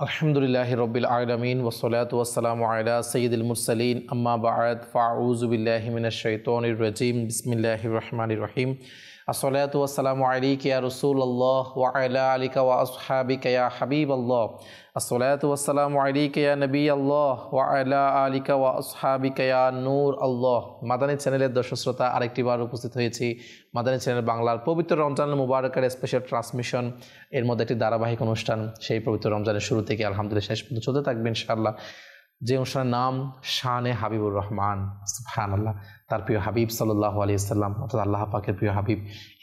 আলহামদুলিল্লাহি রাব্বিল আলামিন ওয়াসসালাতু ওয়াসসালামু আলা সাইয়্যিদিল মুরসালিন আম্মা বা'দ ফাআউযু বিল্লাহি মিনাশ শাইতানির রাজীম বিসমিল্লাহির রহমানির রহিম আসসালাতু ওয়াসসালামু আলাইকা ইয়া রাসূলুল্লাহ ওয়া আলা আলিকা ওয়া আসহাবিকা ইয়া হাবিবাল্লাহ আসসালাতু ওয়াসসালামু আলাইকা ইয়া নবিয়াল্লাহ ওয়া আলা আলিকা ওয়া আসহাবিকা ইয়া নূর আল্লাহ। মাদানী চ্যানেলের দর্শক শ্রোতা, আরেকটিবার উপস্থিত হয়েছি মাদানী চ্যানেল বাংলার পবিত্র রমজানুল মুবারকের স্পেশাল ট্রান্সমিশন এর মধ্যে একটি ধারাবাহিক অনুষ্ঠান। সেই পবিত্র রমজানের শুরু থেকে আলহামদুলিল্লাহ শেষ পর্যন্ত চলতে থাকবে ইনশাআল্লাহ। যে অনুষ্ঠানের নাম শানে হাবিবুর রহমান, সুবহানাল্লাহ। তার প্রিয় হাবিব সাল্লাল্লাহু আলাইহি ওয়াসাল্লাম অর্থাৎ আল্লাহ পাকের প্রিয় হাবিব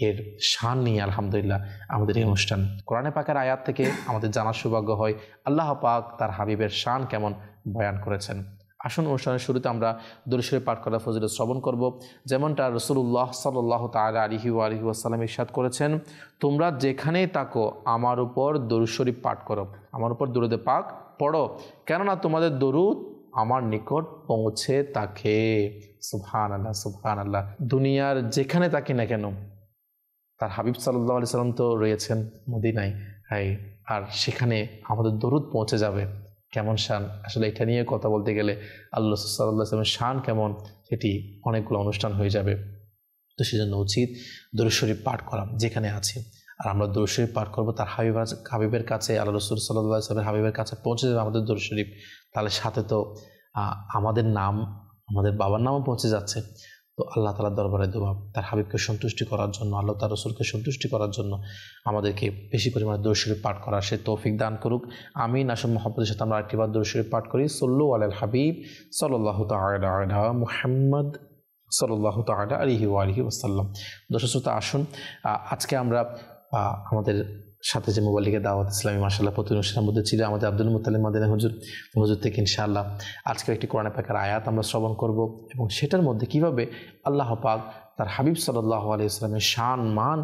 এর শান নিয়ে আলহামদুলিল্লাহ আমাদের এই অনুষ্ঠান। কোরআনে পাকের আয়াত থেকে আমাদের জানার সৌভাগ্য হয় আল্লাহ পাক তার হাবিবের শান কেমন বয়ান করেছেন। আসুন অনুষ্ঠানের শুরুতে আমরা দরুদ শরীফ পাঠ করা ফজিলত শ্রবণ করব। যেমনটা রাসূলুল্লাহ সাল্লাল্লাহু তাআলা আলাইহি ওয়াসাল্লাম ইরশাদ করেছেন, তোমরা যেখানেই থাকো আমার উপর দরুদ শরীফ পাঠ করো, আমার উপর দরুদে পাক পড়ো, কেননা তোমাদের দরুদ আমার নিকট পৌঁছে থাকে। সুবহানাল্লাহ, সুবহানাল্লাহ। দুনিয়ার যেখানে থাকি না কেন তার হাবিব সাল্লাল্লাহু আলাইহি সাল্লাম তো রয়েছেন মদিনায়, আর সেখানে আমাদের দরুদ পৌঁছে যাবে। কেমন শান! আসলে এটা নিয়ে কথা বলতে গেলে আল্লাহ সাল্লাল্লাহু আলাইহি ওয়াসাল্লামের শান কেমন, সেটি অনেকগুলো অনুষ্ঠান হয়ে যাবে। তো সেজন্য উচিত দরুদ শরীফ পাঠ করা যেখানে আছে। আর আমরা দরুদ শরীফ পাঠ করবো তার হাবিবের কাছে, আল্লাহ রাসূল সাল্লাল্লাহু আলাইহি ওয়াসাল্লামের হাবিবের কাছে পৌঁছে যাবে আমাদের দরুদ শরীফ। তাহলে সাথে তো আমাদের নাম, আমাদের বাবার নামও পৌঁছে যাচ্ছে। তো আল্লাহ তাআলার দরবারে দোয়া, তার হাবিবকে সন্তুষ্টি করার জন্য, আল্লাহ তার রাসূলকে সন্তুষ্টি করার জন্য আমাদেরকে বেশি পরিমাণে দরুদ শরীফ পাঠ করার সে তৌফিক দান করুক। আমিন। আসুন মুহাব্বতের সাথে আমরা আরেকটিবার দরুদ শরীফ পাঠ করি। সল্লু আলাল হাবিব সাল্লাল্লাহু তাআলা আলা মুহাম্মদ সাল্লাল্লাহু তাআলা আলাইহি ওয়া আলিহি ওয়াসাল্লাম। দর্শক শ্রোতা, আসুন আজকে আমরা আমাদের সাথে যে মোবাইলিকে দাওয়াত ইসলামী মাশাআল্লাহ প্রতি অনুষ্ঠানের মধ্যে ছিল আমাদের আব্দুল মুত্তালিব মাদানী হুজুর থেকে ইনশাআল্লাহ আজকে একটি কোরআন পাকের আয়াত আমরা শ্রবণ করব এবং সেটার মধ্যে কিভাবে আল্লাহ পাক তার হাবিব সাল্লাল্লাহু আলাইহি ওয়াসাল্লামের শান মান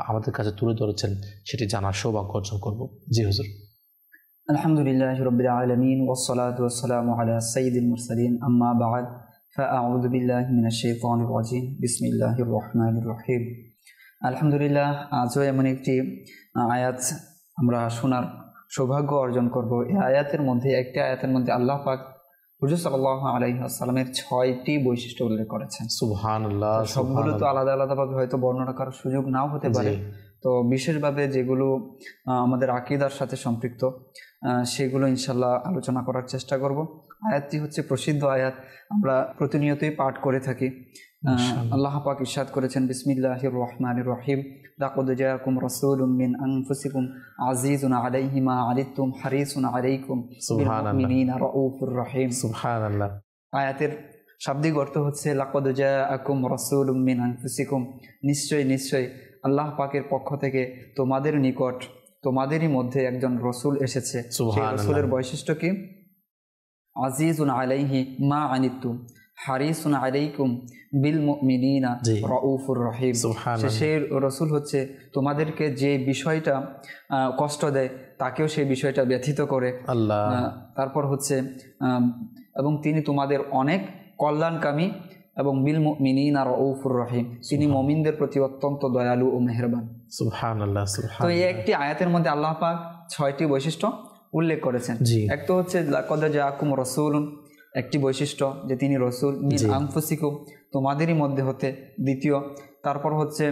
আমাদের কাছে তুলে ধরেছেন সেটি জানার সৌভাগ্য অর্জন করব। জি হুজুর। আলহামদুলিল্লাহি রাব্বিল আলামিন ওয়াসসালাতু ওয়াসসালামু আলা সাইয়্যিদিল মুরসালিন আম্মা বা'দ ফাআউযু বিল্লাহি মিনাশ শাইতানির রাজীম বিসমিল্লাহির রহমানির রহিম। আলহামদুলিল্লাহ, আজও এমন একটি আয়াত আমরা শোনার সৌভাগ্য অর্জন করব। এই আয়াতের মধ্যে আল্লাহ পাক হুজুর সাল্লাল্লাহু আলাইহি ওয়াসাল্লামের 6টি বৈশিষ্ট্য উল্লেখ করেছেন। সুবহানাল্লাহ। সবগুলো তো আলাদা আলাদাভাবে হয়তো বর্ণনা করার সুযোগ নাও হতে পারে, তো বিশেষভাবে যেগুলো আমাদের আকীদার সাথে সম্পৃক্ত সেগুলো ইনশাল্লাহ আলোচনা করার চেষ্টা করব। আয়াতটি হচ্ছে প্রসিদ্ধ আয়াত, আমরা প্রতিনিয়তই পাঠ করে থাকি। আল্লাহ পাক ইরশাদ করেছেন, বিসমিল্লাহির রহমানির রহিম, লাকাদ জাআকুম রাসূলুম মিন আনফুসিকুম আজিজুন আলাইহি মা আনিতুম হারিসুন আলাইকুম বিল মুমিনিনা রাউফুর রহিম। সুবহানাল্লাহ। আয়াতের শাব্দিক অর্থ হচ্ছে লাকাদ জাআকুম রাসূলুম মিন আনফুসিকুম, নিশ্চয়ই আল্লাহ পাকের পক্ষ থেকে তোমাদের নিকট, তোমাদেরই মধ্যে একজন রসুল এসেছে। সেই রসুলের বৈশিষ্ট্য কি? আজিজুন আলাইহি মা আনিতুম হারিসুন আলাইকুম বিল মুমিনিনা রাউফুর রহিম। সেই রসুল হচ্ছে তোমাদেরকে যে বিষয়টা কষ্ট দেয় তাকেও সেই বিষয়টা ব্যথিত করে। তারপর হচ্ছে এবং তিনি তোমাদের অনেক কল্যাণকামী এবং বিল মুমিনিনা রাউফুর রহিম, তিনি মুমিনদের প্রতি অত্যন্ত দয়ালু ও মেহেরবান। সুবহানাল্লাহ। তো এই একটি আয়াতের মধ্যে আল্লাহ পাক 6টি বৈশিষ্ট্য উল্লেখ করেছেন। এক তো হচ্ছে লাকাদ জাআকুম রাসূলুন, একটি বৈশিষ্ট্য যে তিনি রসুল, মিন আনফুসিকুম তোমাদেরই মধ্যে হতে দ্বিতীয়। তারপর হচ্ছে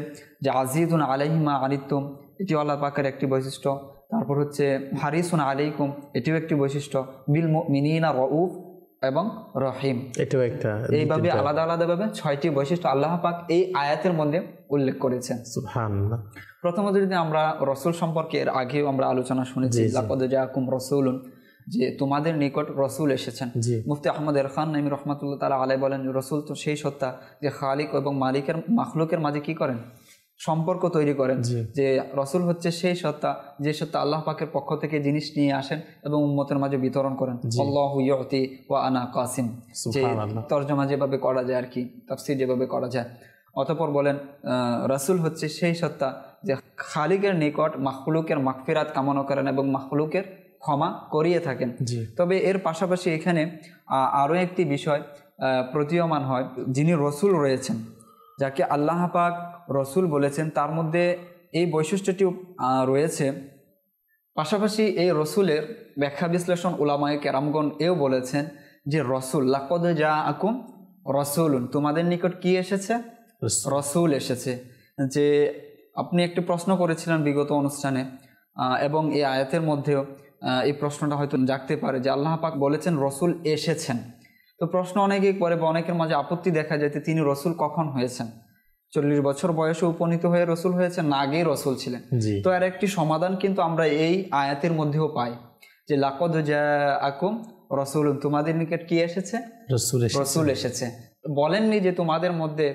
যে আজিজুন আলাইহি মা আনিতুম, এটিও আল্লাহ পাকের একটি বৈশিষ্ট্য। তারপর হচ্ছে হারিসুন আলাইকুম, এটিও একটি বৈশিষ্ট্য। বিল মুমিনিনা রাউফ এবং রহিম, এটাও একটা। এইভাবে আলাদা আলাদাভাবে 6টি বৈশিষ্ট্য আল্লাহ পাক এই আয়াতের মধ্যে উল্লেখ করেছেন। সুবহানাল্লাহ। প্রথমত যদি আমরা রসুল সম্পর্কে এর আগেও আমরা আলোচনা শুনেছি, লাকাদ জাআকুম রাসূলুন, যে তোমাদের নিকট রসুল এসেছেন। মুফতি আহমদ এরফান নাইমি রহমাতুল্লাহ তাআলা আলাইহি বলেন, রসুল তো সেই সত্তা যে খালিক এবং মালিকের মাখলুকের মাঝে কি করেন? সম্পর্ক তৈরি করেন। যে রসুল হচ্ছে সেই সত্তা যে সত্তা আল্লাহ পাকের পক্ষ থেকে জিনিস নিয়ে আসেন এবং উম্মতের মাঝে বিতরণ করেন। আল্লাহু ইউতি ওয়া আনা কাসিম, যে তরজমা যেভাবে করা যায় আর কি, তাফসীর যেভাবে করা যায়। অতঃপর বলেন রসুল হচ্ছে সেই সত্তা যে খালিকের নিকট মাখলুকের মাগফিরাত কামনা করেন এবং মাখলুকের ক্ষমা করিয়ে থাকেন। তবে এর পাশাপাশি এখানে আরও একটি বিষয় প্রতীয়মান হয়, যিনি রসুল রয়েছেন, যাকে আল্লাহ পাক রসুল বলেছেন, তার মধ্যে এই বৈশিষ্ট্যটি রয়েছে পাশাপাশি এই রসুলের ব্যাখ্যা বিশ্লেষণ উলামায়ে কেরামগণ এও বলেছেন যে রসুল লাকাদ জাআকুম রাসূলুন, তোমাদের নিকট কি এসেছে? রসুল এসেছে। যে আপনি একটি প্রশ্ন করেছিলেন বিগত অনুষ্ঠানে, এবং এই আয়াতের মধ্যেও এই প্রশ্নটা হয়তো জাগতে পারে যে আল্লাহ পাক বলেছেন রসুল এসেছেন। তো প্রশ্ন অনেকেই করে বা অনেকের মাঝে আপত্তি দেখা যায় তিনি রসুল কখন হয়েছেন? 40 বছর বয়সে উপনীত হয়ে রসুল হয়েছেন না আগেই রসুল ছিলেন? তো এর একটি সমাধান কিন্তু আমরা এই আয়াতের মধ্যেও পাই যে লাকাদ জাআকুম রাসূলুন, তোমাদের নিকট কি এসেছে? রসুল এসেছে। বলেননি যে তোমাদের মধ্যে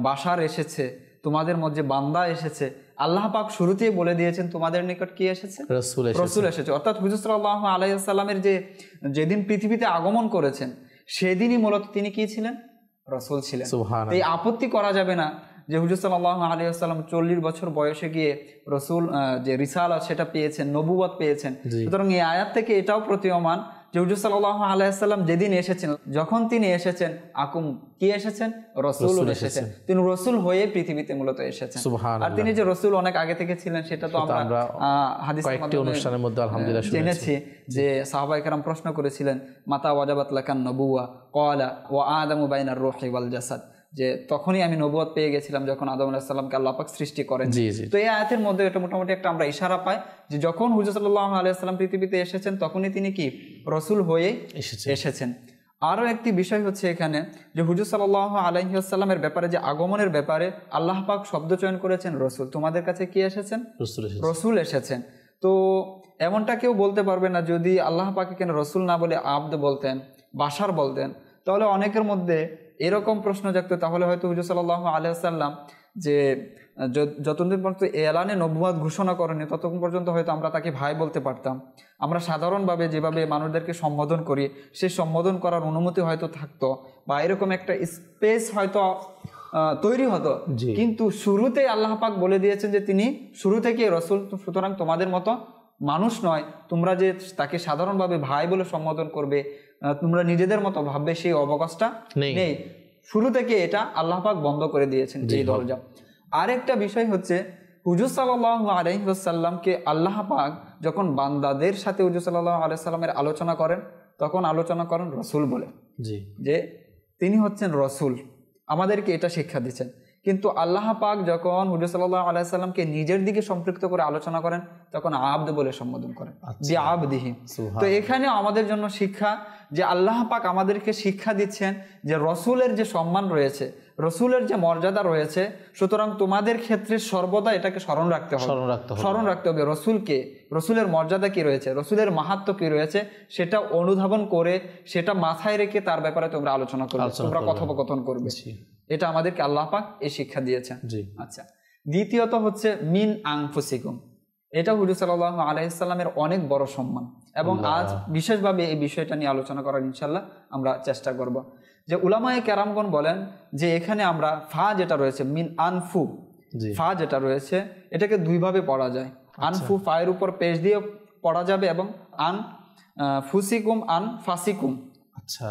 বাশার এসেছে, তোমাদের মধ্যে বান্দা এসেছে। আল্লাহ পাক শুরুতেই বলে দিয়েছেন তোমাদের নিকট কি এসেছে? রসুল এসেছে। অর্থাৎ হুজুর সাল্লাল্লাহু আলাইহি ওয়াসাল্লামের যেদিন পৃথিবীতে আগমন করেছেন সেদিনই মূলত তিনি কি ছিলেন? রসুল ছিলেন। এই আপত্তি করা যাবে না যে হুজুর সাল্লাল্লাহু আলাইহি ওয়াসাল্লাম 40 বছর বয়সে গিয়ে রসুল যে রিসালাত সেটা পেয়েছেন, নবুয়ত পেয়েছেন। সুতরাং এই আয়াত থেকে এটাও প্রতীয়মান যে হুজুর সাল্লাল্লাহু আলাইহি ওয়াসাল্লাম যেদিন এসেছেন, যখন তিনি এসেছেন, আকুম কি এসেছেন? রসুল এসেছেন। তিনি রসুল হয়ে পৃথিবীতে মূলত এসেছেন। আর তিনি যে রসুল অনেক আগে থেকে ছিলেন সেটা তো আমরা হাদিসের মধ্যে আলহামদুলিল্লাহ জেনেছি যে সাহাবায়ে কেরাম প্রশ্ন করেছিলেন মাতা ওয়াজাবাত লাকান নবুওয়া ক্বালা ওয়া আদামু বাইনার রূহি ওয়াল জাসাদ, যে তখনই আমি নবুয়ত পেয়ে গেছিলাম যখন আদম আলাইহিস সালামকে আল্লাহ পাক সৃষ্টি করেন। তো এই আয়াতের মধ্যে এটা মোটামুটি একটা আমরা ইশারা পাই যে যখন হুজুর সাল্লাল্লাহু আলাইহি ওয়াসাল্লাম পৃথিবীতে এসেছেন তখনই তিনি কি রসুল হয়ে এসেছেন। আরও একটি বিষয় হচ্ছে এখানে যে হুজুর সাল্লাল্লাহু আলাইহি ওয়াসাল্লামের ব্যাপারে যে আগমনের ব্যাপারে আল্লাহ পাক শব্দ চয়ন করেছেন রসুল। তোমাদের কাছে কি এসেছেন? রসুল এসেছেন। তো এমনটা কেউ বলতে পারবে না যদি আল্লাহ পাকে কেন রসুল না বলে আবদ বলতেন, বাশার বলতেন, তাহলে অনেকের মধ্যে এরকম প্রশ্ন জাগতো তাহলে হয়তো হুজুর সাল্লাল্লাহু আলাইহি ওয়াসাল্লাম যে যতদিন পর্যন্ত এলানে নবুয়ত ঘোষণা করেনি ততক্ষণ পর্যন্ত হয়তো আমরা তাকে ভাই বলতে পারতাম। আমরা সাধারণভাবে যেভাবে মানুষদেরকে সম্বোধন করি সেই সম্বোধন করার অনুমতি হয়তো থাকতো বা এরকম একটা স্পেস হয়তো তৈরি হতো। কিন্তু শুরুতেই আল্লাহ পাক বলে দিয়েছেন যে তিনি শুরু থেকে রসুল, সুতরাং তোমাদের মতো মানুষ নয়, তোমরা যে তাকে সাধারণভাবে ভাই বলে সম্বোধন করবে, তোমরা নিজেদের মতো ভাববে সেই অবকাশটা নেই। শুরু থেকে এটা আল্লাহ পাক বন্ধ করে দিয়েছেন এই দরজা। আরেকটা বিষয় হচ্ছে হুজুর সাল্লাল্লাহু আলাইহি ওয়াসাল্লামকে আল্লাহ পাক যখন বান্দাদের সাথে হুজুর সাল্লাল্লাহু আলাইহি ওয়াসাল্লামের আলোচনা করেন তখন আলোচনা করেন রসুল বলে, যে তিনি হচ্ছেন রসুল, আমাদেরকে এটা শিক্ষা দিচ্ছেন। কিন্তু আল্লাহ পাক যখন হুজুর সাল্লাল্লাহু আলাইহি ওয়াসাল্লামকে নিজের দিকে সম্পৃক্ত করে আলোচনা করেন তখন আবদ বলে সম্বোধন করেন, যে আবদিহি। তো এখানে আমাদের জন্য শিক্ষা যে আল্লাহ পাক আমাদেরকে শিক্ষা দিচ্ছেন যে রসুলের যে সম্মান রয়েছে, রসুলের যে মর্যাদা রয়েছে, সুতরাং তোমাদের ক্ষেত্রে সর্বদা এটাকে স্মরণ রাখতে হবে রসুলকে, রসুলের মর্যাদা কি রয়েছে, রসুলের মাহাত্ম্য কি রয়েছে সেটা অনুধাবন করে সেটা মাথায় রেখে তার ব্যাপারে তোমরা আলোচনা করবে, তোমরা কথোপকথন করবে। এটা আমাদেরকে আল্লাহ পাক এই শিক্ষা দিয়েছেন। আচ্ছা, দ্বিতীয়ত হচ্ছে মিন আনফুসিকুম, এটা হুজুর সাল্লাল্লাহু আলাইহি ওয়াসাল্লামের অনেক বড় সম্মান এবং আজ বিশেষভাবে এই বিষয়টা নিয়ে আলোচনা করার ইনশাআল্লাহ আমরা চেষ্টা করব। যে উলামায়ে কেরামগণ বলেন যে এখানে আমরা ফা যেটা রয়েছে মিন আনফু, ফা যেটা রয়েছে এটাকে দুইভাবে পড়া যায়। আনফু ফায়ের উপর পেশ দিয়ে পড়া যাবে এবং আন ফুসিকুম আন ফাসিকুম, আচ্ছা,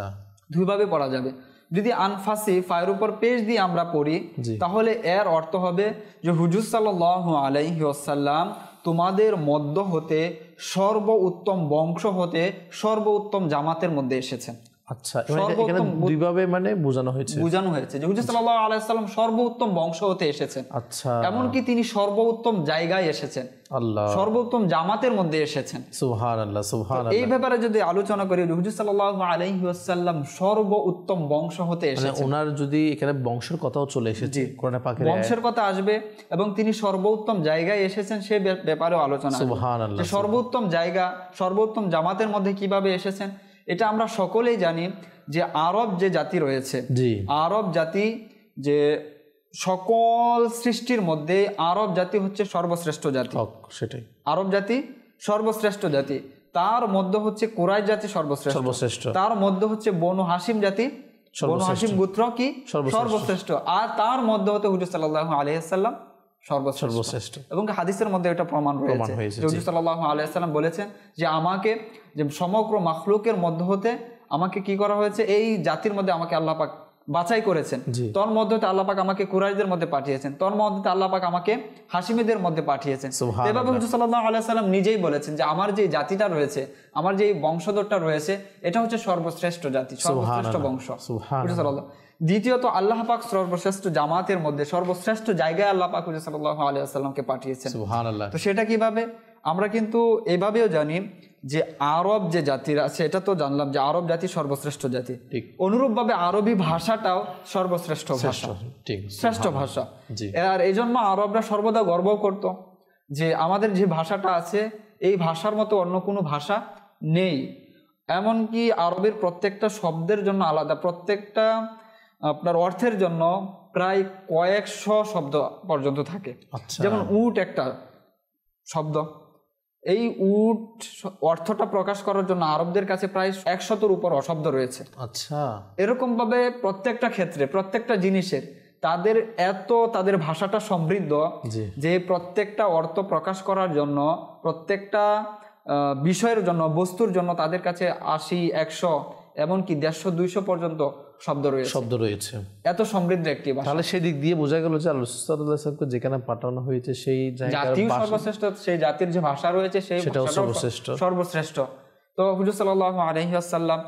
দুইভাবে পড়া যাবে। যদি আনফাসি ফায়ের উপর পেশ দিয়ে আমরা পড়ি তাহলে এর অর্থ হবে যে হুজুর সাল্লাল্লাহু আলাইহি ওয়াসাল্লাম তোমাদের মধ্য হতে সর্ব উত্তম বংশ হতে সর্ব উত্তম জামাতের মধ্যে এসেছেন। আচ্ছা, এখানে দুইভাবে মানে বোঝানো হয়েছে যে হুজুর সাল্লাল্লাহু আলাইহি ওয়াসাল্লাম সর্বোত্তম বংশ হতে এসেছেন। আচ্ছা, এমনকি তিনি সর্বোত্তম জায়গায় এসেছেন, আল্লাহ সর্বোত্তম জামাতের মধ্যে এসেছেন। সুবহানাল্লাহ, সুবহানাল্লাহ। এই ব্যাপারে যদি আলোচনা করি হুজুর সাল্লাল্লাহু আলাইহি ওয়াসাল্লাম সর্বোত্তম বংশ হতে এসেছেন, ওনার যদি এখানে বংশের কথাও চলে এসেছে, কোরআনে পাকের বংশের কথা আসবে এবং তিনি সর্বোত্তম জায়গায় এসেছেন সে ব্যাপারেও আলোচনা। সুবহানাল্লাহ, সর্বোত্তম জায়গা, সর্বোত্তম জামাতের মধ্যে কিভাবে এসেছেন এটা আমরা সকলেই জানি যে আরব যে জাতি রয়েছে, আরব জাতি যে সকল সৃষ্টির মধ্যে আরব জাতি হচ্ছে সর্বশ্রেষ্ঠ জাতি, সেটাই আরব জাতি সর্বশ্রেষ্ঠ জাতি। তার মধ্যে হচ্ছে কুরাইশ জাতি সর্বশ্রেষ্ঠ, তার মধ্যে হচ্ছে বনু হাসিম জাতি, বনু হাসিম গোত্র কি সর্বশ্রেষ্ঠ, আর তার মধ্যে হতে হুজুর সাল্লাল্লাহু আলাইহি ওয়াসাল্লাম সর্বশ্রেষ্ঠ। এবং হাদিসের মধ্যে এটা প্রমাণ রয়েছে যে হুজুর সাল্লাল্লাহু আলাইহি ওয়াসাল্লাম বলেছেন যে আমাকে যে সমগ্র মাখলুকের মধ্য হতে আমাকে কি করা হয়েছে, এই জাতির মধ্যে আমাকে আল্লাহ পাক বাছাই করেছেন, তোর মধ্যে আল্লাহ পাক আমাকে কুরাইশদের মধ্যে পাঠিয়েছেন, তোর মধ্যে আল্লাহ পাক আমাকে হাশিমীদের মধ্যে পাঠিয়েছেন। এভাবে হুজুর সাল্লাল্লাহু আলাইহি সাল্লাম নিজেই বলেছেন যে আমার যে জাতিটা রয়েছে, আমার যে বংশধরটা রয়েছে, এটা হচ্ছে সর্বশ্রেষ্ঠ জাতি, সর্বশ্রেষ্ঠ বংশ। দ্বিতীয়ত আল্লাহ পাক সর্বশ্রেষ্ঠ জামাতের মধ্যে সর্বশ্রেষ্ঠ জায়গায় আল্লাহ পাক হুজুর সাল্লাল্লাহু আলাইহি ওয়াসাল্লামকে পাঠিয়েছেন। সুবহানাল্লাহ। তো সেটা কিভাবে? আমরা কিন্তু এভাবেও জানি যে আরব যে জাতিরা আছে, এটা তো জানলাম যে আরব জাতি সর্বশ্রেষ্ঠ জাতি, অনুরূপভাবে আরবি ভাষাটাও সর্বশ্রেষ্ঠ ভাষা, শ্রেষ্ঠ ভাষা। আর এই জন্য আরবরা সর্বদা গর্ব করত যে আমাদের যে ভাষাটা আছে এই ভাষার মতো অন্য কোনো ভাষা নেই। এমনকি আরবের প্রত্যেকটা শব্দের জন্য আলাদা, প্রত্যেকটা আপনার অর্থের জন্য প্রায় কয়েকশো শব্দ পর্যন্ত থাকে। যেমন উট একটা শব্দ, এই উট অর্থটা প্রকাশ করার জন্য আরবদের কাছে প্রায় 100-এর উপর শব্দ রয়েছে। আচ্ছা, এরকম ভাবে প্রত্যেকটা ক্ষেত্রে প্রত্যেকটা জিনিসের তাদের ভাষাটা সমৃদ্ধ যে প্রত্যেকটা অর্থ প্রকাশ করার জন্য, প্রত্যেকটা বিষয়ের জন্য, বস্তুর জন্য তাদের কাছে 80, 100 এমনকি 150-200 পর্যন্ত শব্দ রয়েছে। এত সমৃদ্ধ একটি ভাষা। তাহলে সেই দিক দিয়ে বোঝা গেল যে আল্লাহ সাল্লাল্লাহু আলাইহি ওয়াসাল্লামকে যেখানে পাঠানো হয়েছে সেই জাতির সর্বশ্রেষ্ঠ, সেই জাতির যে ভাষা রয়েছে সেই সর্বশ্রেষ্ঠ। তো হুজুর সাল্লাল্লাহু আলাইহি ওয়াসাল্লাম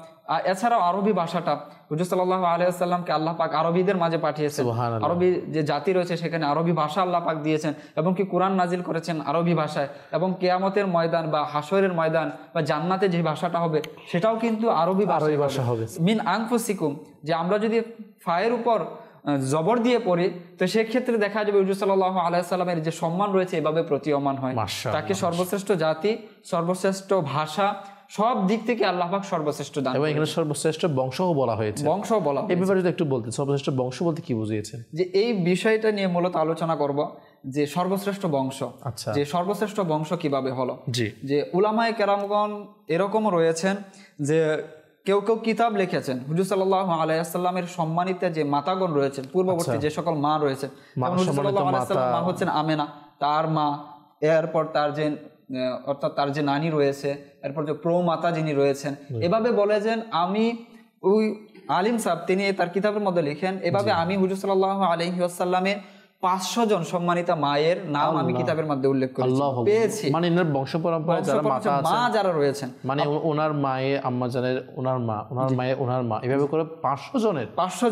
এছাড়াও আরবি ভাষাটা হুজুর সাল্লাল্লাহু আলাইহি ওয়াসাল্লামকে আল্লাহ পাক আরবিদের মাঝে পাঠিয়েছেন। আরবি যে জাতি রয়েছে সেখানে আরবি ভাষা আল্লাহ পাক দিয়েছেন এবং কি কোরআন নাজিল করেছেন আরবি ভাষায়, এবং কিয়ামতের ময়দান বা হাশরের ময়দান বা জান্নাতে যে ভাষাটা হবে সেটাও কিন্তু আরবি ভাষা হবে। মিন আনফুসিকুম, যে আমরা যদি ফায়ের উপর জবর দিয়ে পড়ি তো সেক্ষেত্রে দেখা যাবে হুজুর সাল্লাল্লাহু আলাইহি ওয়াসাল্লামের যে সম্মান রয়েছে এভাবে প্রতীয়মান হয়। তাকে সর্বশ্রেষ্ঠ জাতি, সর্বশ্রেষ্ঠ ভাষা, সব দিক থেকে আল্লাহ পাক সর্বশ্রেষ্ঠ দান, এবং এখানে সর্বশ্রেষ্ঠ বংশও বলা হয়েছে। এই ব্যাপারে যদি একটু বলতে, সর্বশ্রেষ্ঠ বংশ বলতে কি বুঝিয়েছেন? যে এই বিষয়টা নিয়ে মূলত আলোচনা করব যে সর্বশ্রেষ্ঠ বংশ, যে সর্বশ্রেষ্ঠ বংশ কিভাবে হলো। যে উলামায়ে কেরামগণ এরকমও রয়েছেন যে কেউ কেউ কিতাব লিখেছেন হুজুর সাল্লাল্লাহু আলাইহি ওয়াসাল্লামের সম্মানিত যে মাতাগণ রয়েছেন, পূর্ববর্তী যে সকল মা রয়েছেন, হুজুর সাল্লাল্লাহু আলাইহি ওয়াসাল্লাম মা হচ্ছেন আমেনা, তার মা, এরপর তার যে অর্থাৎ তার যে নানি রয়েছে, এরপর যে প্রমাতা যিনি রয়েছেন, এভাবে বলে যে আমি ওই আলিম সাহেব তিনি তার কিতাবের মধ্যে লিখেন এভাবে আমি হুজুর সাল্লাল্লাহু আলাইহি ওয়াসাল্লামের 500 জন সম্মানিতা মায়ের নাম আমি কিতাবের মধ্যে উল্লেখ পেয়েছি। মানে এর বংশ পরম্পরায় যারা মাতা আছেন, মা যারা রয়েছেন, মানে ওনার মায়ে আম্মা জানের, ওনার মা, ওনার মায়ে ওনার মা, এভাবে করে 500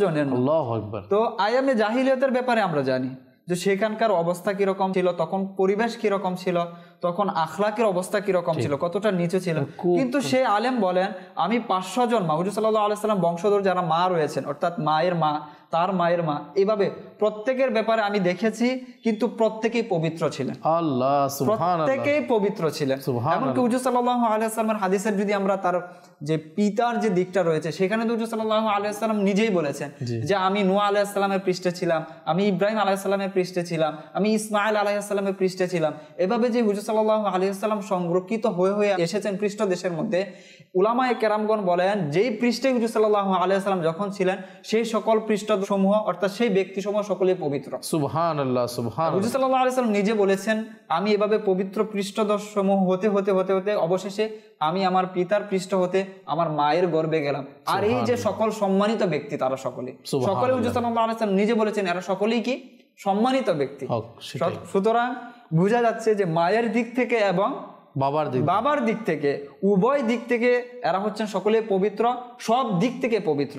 জনের আল্লাহু আকবার। তো আয়ামে জাহিলিয়াতের ব্যাপারে আমরা জানি যে সেখানকার অবস্থা কিরকম ছিল, তখন পরিবেশ কিরকম ছিল, তখন আখলাকের অবস্থা কিরকম ছিল, কতটা নিচে ছিল। কিন্তু সে আলেম বলেন আমি 500 জন মা হুজুর সাল্লাল্লাহু আলাইহি ওয়াসাল্লাম বংশধর যারা মা রয়েছেন, অর্থাৎ মায়ের মা, তার মায়ের মা, এভাবে প্রত্যেকের ব্যাপারে আমি দেখেছি, কিন্তু প্রত্যেকেই পবিত্র ছিলেন। আল্লাহ সুবহানাল্লাহ, প্রত্যেকেই পবিত্র ছিলেন। এমনকি হুজুর সাল্লাল্লাহু আলাইহি ওয়াসাল্লামের হাদিসের যদি আমরা তার যে পিতার যে দিকটা রয়েছে সেখানে হুজুর সাল্লাল্লাহু আলাইহি ওয়াসাল্লাম নিজেই বলেছেন যে আমি নূহ আলাইহিস সালামের পৃষ্ঠে ছিলাম, আমি ইব্রাহিম আলাইহিস সালামের পৃষ্ঠে ছিলাম, আমি ইসমাঈল আলাইহিস সালামের পৃষ্ঠে ছিলাম। এভাবে যে হুজুর সাল্লাল্লাহু আলাইহি ওয়াসাল্লাম সংরক্ষিত হয়ে হয়ে এসেছেন পৃষ্ঠ দেশের মধ্যে, উলামায়ে কেরামগণ বলেন যেই পৃষ্ঠে হুজুর সাল্লাল্লাহু আলাইহি ওয়াসাল্লাম যখন ছিলেন সেই সকল পৃষ্ঠসমূহ অর্থাৎ সেই ব্যক্তিসমূহ সকলেই পবিত্র। সুবহানাল্লাহ, সুবহানাল্লাহ। হুজুর সাল্লাল্লাহু আলাইহি ওয়াসাল্লাম নিজে বলেছেন আমি এভাবে পবিত্র পৃষ্ঠসমূহ হতে হতে হতে হতে অবশেষে আমি আমার পিতার পৃষ্ঠ হতে আমার মায়ের গর্ভে গেলাম। আর এই যে সকল সম্মানিত ব্যক্তি তারা সকলে হুজুর সাল্লাল্লাহু আলাইহি ওয়াসাল্লাম নিজে বলেছেন এরা সকলেই কি সম্মানিত ব্যক্তি। সুতরাং বোঝা যাচ্ছে যে মায়ের দিক থেকে এবং বাবার দিক থেকে উভয় দিক থেকে এরা হচ্ছেন সকলে পবিত্র, সব দিক থেকে পবিত্র।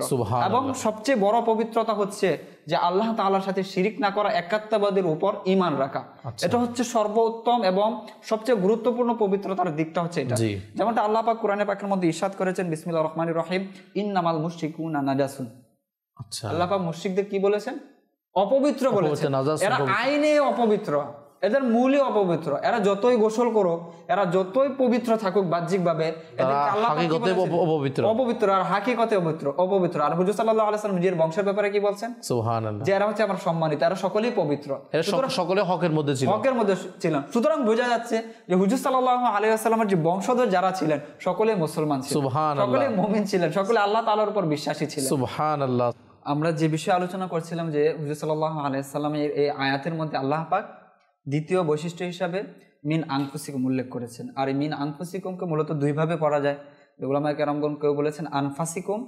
এবং সবচেয়ে বড় পবিত্রতা হচ্ছে যে আল্লাহ তাআলার সাথে শিরিক না করা, একাত্মবাদের উপর ঈমান রাখা। এটা হচ্ছে সর্বোত্তম এবং সবচেয়ে গুরুত্বপূর্ণ পবিত্রতার দিকটা হচ্ছে এটা। যেমনটা আল্লাহ পাক কোরআনে পাকের মধ্যে ইরশাদ করেছেন বিসমিল্লাহির রহমানির রহিম, ইন্নামাল মুশরিকুনা নাজাসুন। আচ্ছা, আল্লাহ পাক মুশরিকদের কি বলেছেন? অপবিত্র বলেছেন। এরা আইনে অপবিত্র, এদের মূলই অপবিত্র। এরা যতই গোসল করো, এরা যতই পবিত্র থাকুক বাহ্যিকভাবে, অপবিত্র আর হাকিকতে অপবিত্র। আর হুজুর সাল্লাল্লাহু আলাইহি ওয়াসাল্লাম নিজের বংশের ব্যাপারে কি বলছেন? সুবহানাল্লাহ, যে এরা হচ্ছে আমার সম্মানিত, এরা সকলেই পবিত্র, সকলে হকের মধ্যে ছিলেন। সুতরাং বোঝা যাচ্ছে যে হুজুর সাল্লাল্লাহু আলাইহি ওয়াসাল্লামের যে বংশধর যারা ছিলেন সকলে মুসলমান ছিলেন, সকলে মুমিন ছিলেন, সকলে আল্লাহ তাআলার উপর বিশ্বাসী ছিলেন। সুবহানাল্লাহ। আমরা যে বিষয়ে আলোচনা করছিলাম যে হুজুর সাল্লাল্লাহু আলাইহি ওয়াসাল্লামের এই আয়াতের মধ্যে আল্লাহ পাক দ্বিতীয় বৈশিষ্ট্য হিসাবে মিন আনফুসিকুম উল্লেখ করেছেন। আর এই মিন আনফুসিকুমকে মূলত দুইভাবে পড়া যায়। উলামায়ে কেরামগণ কেউ বলেছেন আনফাসিকুম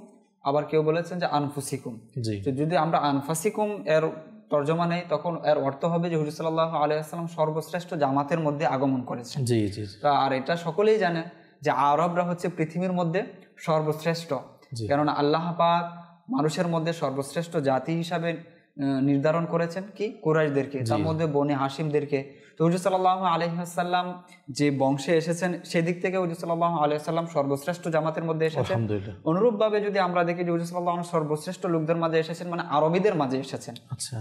আবার কেউ বলেছেন যে আনফুসিকুম। জি তো যদি আমরা আনফাসিকুম এর তর্জমা নেই তখন এর অর্থ হবে যে হুজুর সাল্লাল্লাহু আলাইহি ওয়াসাল্লাম সর্বশ্রেষ্ঠ জামাতের মধ্যে আগমন করেছেন। জি জি আর এটা সকলেই জানে যে আরবরা হচ্ছে পৃথিবীর মধ্যে সর্বশ্রেষ্ঠ, কেননা আল্লাহ পাক মানুষের মধ্যে সর্বশ্রেষ্ঠ জাতি হিসাবে নির্ধারণ করেছেন কি কুরাইশদেরকে, তার মধ্যে বনি হাশিমদেরকে। তো হুজুর সাল্লাল্লাহু আলাইহি ওয়াসাল্লাম যে বংশে এসেছেন সেদিক থেকে হুজুর সাল্লাল্লাহু আলাইহি ওয়াসাল্লাম সর্বশ্রেষ্ঠ জামাতের মধ্যে এসেছেন। অনুরূপভাবে যদি আমরা দেখি যে হুজুর সাল্লাল্লাহু আলাইহি ওয়াসাল্লাম সর্বশ্রেষ্ঠ লোকদের মাঝে এসেছেন, মানে আরবিদের মাঝে এসেছেন।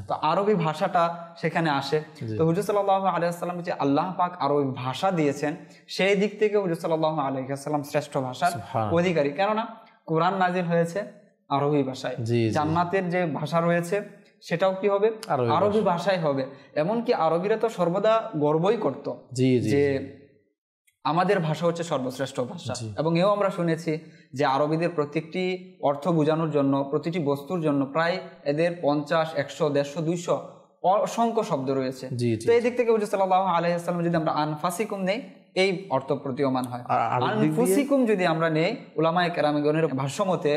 তো আরবি ভাষাটা সেখানে আসে। তো হুজুর সাল্লাল্লাহু আলাইহি ওয়াসাল্লাম যে আল্লাহ পাক আরবি ভাষা দিয়েছেন সেই দিক থেকে হুজুর সাল্লাল্লাহু আলাইহি ওয়াসাল্লাম শ্রেষ্ঠ ভাষার অধিকারী, কেননা কোরআন নাজিল হয়েছে আরবি ভাষায়, জান্নাতের যে ভাষা রয়েছে সেটাও কি হবে আরবি ভাষায় হবে। এমনকি আরবিরা তো সর্বদা গর্বই করত যে আমাদের ভাষা হচ্ছে সর্বশ্রেষ্ঠ ভাষা। এবং এও আমরা শুনেছি যে আরবিদের প্রত্যেকটি অর্থ বোঝানোর জন্য, প্রতিটি বস্তুর জন্য প্রায় এদের 50, 100, 150, 200 অসংখ্য শব্দ রয়েছে। তো এই দিক থেকে হুজুর সাল্লাল্লাহু আলাইহি ওয়াসাল্লাম যদি আমরা আনফাসিকুম নেই এই অর্থ প্রতীয়মান হয়। আনফুসিকুম যদি আমরা নেই উলামায়ে কেরামগণের ভাষ্যমতে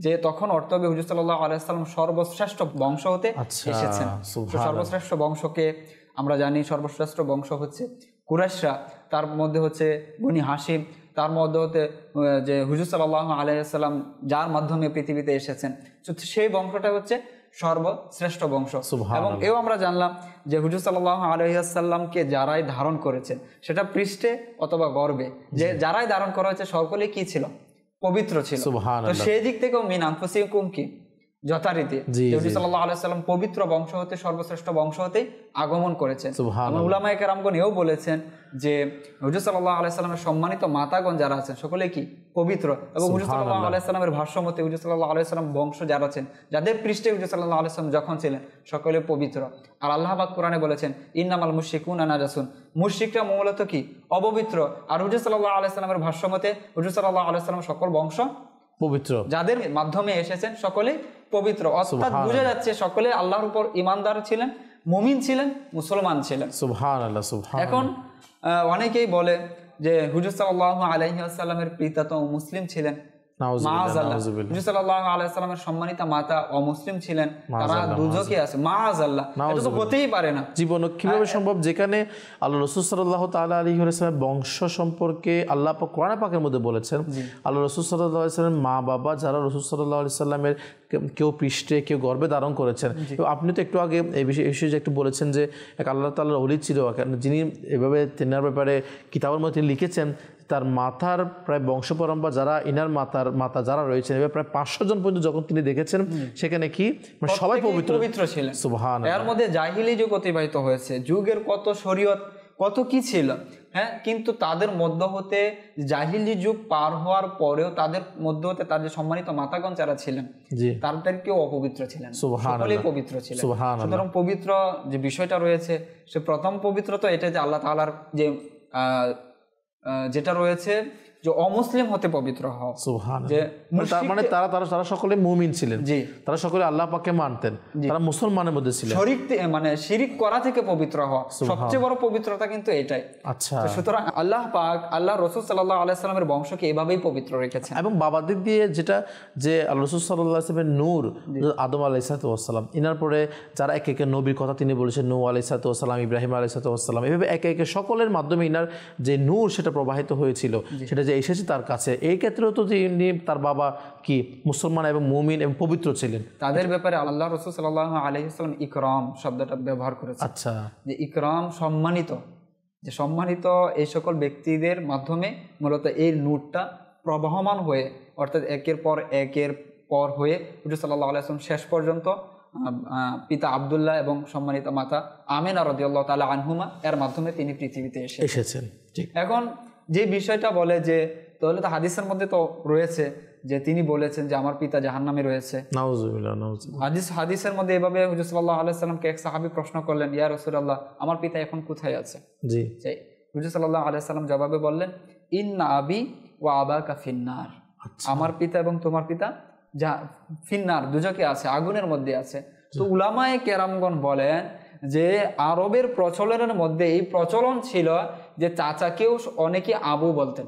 যে তখন অর্থ হবে হুজুর সাল্লাল্লাহু আলাইহি ওয়াসাল্লাম সর্বশ্রেষ্ঠ বংশ হতে এসেছেন। সর্বশ্রেষ্ঠ বংশকে আমরা জানি, সর্বশ্রেষ্ঠ বংশ হচ্ছে কুরাইশরা, তার মধ্যে হচ্ছে বনি হাশিম, তার মধ্যে হতে যে হুজুর সাল্লাল্লাহু আলাইহি ওয়াসাল্লাম যার মাধ্যমে পৃথিবীতে এসেছেন, সেই বংশটা হচ্ছে সর্বশ্রেষ্ঠ বংশ। এবং এও আমরা জানলাম যে হুজুর সাল্লাল্লাহু আলাইহি ওয়াসাল্লামকে যারাই ধারণ করেছেন, সেটা পৃষ্ঠে অথবা গর্বে, যে যারাই ধারণ করা হয়েছে সকলে কি ছিল পবিত্র ছিল। তো সেই দিক থেকেও মিন আনফুসিকুম কি যথারীতি নবী সাল্লাল্লাহু আলাইহি ওয়াসাল্লাম পবিত্র বংশ হতে, সর্বশ্রেষ্ঠ বংশ হতে আগমন করেছেন। উলামায়ে কেরামগণ এও বলেছেন যে হুজুর সাল্লাল্লাহু আলাইহি ওয়াসাল্লামের সম্মানিত মাতাগণ যারা আছেন সকলে কি পবিত্র। এবং হুজুর সাল্লাল্লাহু আলাইহি ওয়াসাল্লামের ভাষ্যমতে হুজুর সাল্লাল্লাহু আলাইহি ওয়াসাল্লাম বংশ যারা আছেন, যাদের পৃষ্ঠে হুজুর সাল্লাল্লাহু আলাইহি ওয়াসাল্লাম যখন ছিলেন, সকলে পবিত্র। আর আল্লাহ পাক কোরআনে বলেছেন ইন্নামাল মুশরিকুনা নাজাসুন, মুশরিকরা মূলত কি অপবিত্র। আর হুজুর সাল্লাল্লাহু আলাইহি ওয়াসাল্লামের ভাষ্যমতে হুজুর সাল্লাল্লাহু আলাইহি ওয়াসাল্লাম সকল বংশ পবিত্র, যাদের মাধ্যমে এসেছেন সকলে পবিত্র। অর্থাৎ বোঝা যাচ্ছে সকলে আল্লাহর উপর ঈমানদার ছিলেন, মুমিন ছিলেন, মুসলমান ছিলেন। সুবহানাল্লাহ, সুবহানাল্লাহ। এখন অনেকেই বলে যে হুজুর সাল্লাল্লাহু আলাইহি ওয়াসাল্লামের পিতা তো মুসলিম ছিলেন, মাআযাল্লাহ। হুজুর সাল্লাল্লাহু আলাইহি ওয়াসাল্লামের সম্মানিতা মাতা অমুসলিম ছিলেন, তারা দুজকে আছে, মাআযাল্লাহ। এটা তো হতেই পারে না, জীবন কিভাবে সম্ভব? যেখানে আল্লাহ রাসূল সাল্লাল্লাহু তাআলা আলাইহি ওয়াসাল্লামের বংশ সম্পর্কে আল্লাহ পাক কোরআন পাকের মধ্যে বলেছেন, আল্লাহ রাসূল সাল্লাল্লাহু আলাইহি ওয়াসাল্লামের মা বাবা যারা রাসূল সাল্লাল্লাহু আলাইহি ওয়াসাল্লামের কেউ পৃষ্ঠে কেউ গর্ভে ধারণ করেছেন। আপনি তো একটু আগে এই বিষয়ে একটু বলেছেন যে এক আল্লাহ তাআলার ওলি ছিল, যিনি এভাবে তেনার ব্যাপারে কিতাবের মধ্যে লিখেছেন তার মাথার প্রায় বংশ পরম্পরা যারা ইনার মাতা যারা রয়েছেন এবার প্রায় 500 জন পর্যন্ত যখন তিনি দেখেছেন, সেখানে কি সবাই পবিত্র ছিলেন। সুবহানাল্লাহ। এর মধ্যে জাহিলি যুগ অতিবাহিত হয়েছে, যুগের কত শরীয়ত কত কি ছিল, হ্যাঁ, কিন্তু তাদের মধ্য হতে জাহিলি যুগ পার হওয়ার পরেও তাদের মধ্য হতে তাদের সম্মানিত মাতাগণ যারা ছিলেন তাদের কেউ অপবিত্র ছিলেন, সকলেই পবিত্র ছিলেন। সুতরাং পবিত্র যে বিষয়টা রয়েছে, সে প্রথম পবিত্র তো এটা যে আল্লাহ তাআলার যে যেটা রয়েছে যে অমুসলিম হতে পবিত্র হওয়া, যে মানে তারা সকলে মুমিন ছিলেন, তারা সকলে আল্লাহ পাককে মানতেন, তারা মুসলমানের মধ্যে ছিলেন। মানে শিরিক করা থেকে পবিত্র হওয়া সবচেয়ে বড় পবিত্রতা কিন্তু এটাই। আচ্ছা, সুতরাং আল্লাহ পাক আল্লাহ রাসূল সাল্লাল্লাহু আলাইহি ওয়াসাল্লামের বংশকে এভাবেই পবিত্র রেখেছেন। এবং বাবাদের দিয়ে যেটা যে আল্লাহ রাসূল সাল্লাল্লাহু আলাইহি ওয়াসাল্লামের নূর আদম আলাইহিস সালাম, ইনার পরে যারা একে একে নবীর কথা তিনি বলেছেন, নূহ আলাইহিস সালাম, ইব্রাহিম আলাইহিস সালাম, এভাবে একে একে সকলের মাধ্যমে ইনার যে নূর সেটা প্রবাহিত হয়েছিল, সেটা যে এসেছে তার কাছে। এই ক্ষেত্রেও তো তিনি তার বাবা কি মুসলমান এবং মুমিন এবং পবিত্র ছিলেন। তাদের ব্যাপারে আল্লাহ রাসূল সাল্লাল্লাহু আলাইহি ওয়াসাল্লাম ইকরাম শব্দটা ব্যবহার করেছেন। আচ্ছা, যে ইকরাম সম্মানিত, যে সম্মানিত এই সকল ব্যক্তিদের মাধ্যমে মূলত এই নূরটা প্রবাহমান হয়ে, অর্থাৎ একের পর হয়ে হুজুর সাল্লাল্লাহু আলাইহি ওয়াসাল্লাম শেষ পর্যন্ত পিতা আব্দুল্লাহ এবং সম্মানিত মাতা আমিনা রাদিয়াল্লাহু তাআলা আনহুমা এর মাধ্যমে তিনি পৃথিবীতে এসেছেন। এখন যে বিষয়টা বলে যে তাহলে তো হাদিসের মধ্যে তো রয়েছে যে তিনি বলেছেন যে আমার পিতা জাহান্নামে রয়েছে, নাউযুবিল্লাহ, নাউযুবিল্লাহ। হাদিসের মধ্যে এভাবে হুজুর সাল্লাল্লাহু আলাইহি ওয়াসাল্লামকে এক সাহাবী প্রশ্ন করলেন, ইয়া রাসূলুল্লাহ, আমার পিতা এখন কোথায় আছে? জি, হুজুর সাল্লাল্লাহু আলাইহি ওয়াসাল্লাম জবাবে বললেন, ইন্না আবি ওয়া আবাকা ফিন্নার, আমার পিতা এবং তোমার পিতা যা ফিন্নার, দুজকে আছে, আগুনের মধ্যে আছে। তো উলামায়ে কেরামগণ বলেন যে আরবের প্রচলনের মধ্যে এই প্রচলন ছিল যে চাচাকেও অনেকে আবু বলতেন।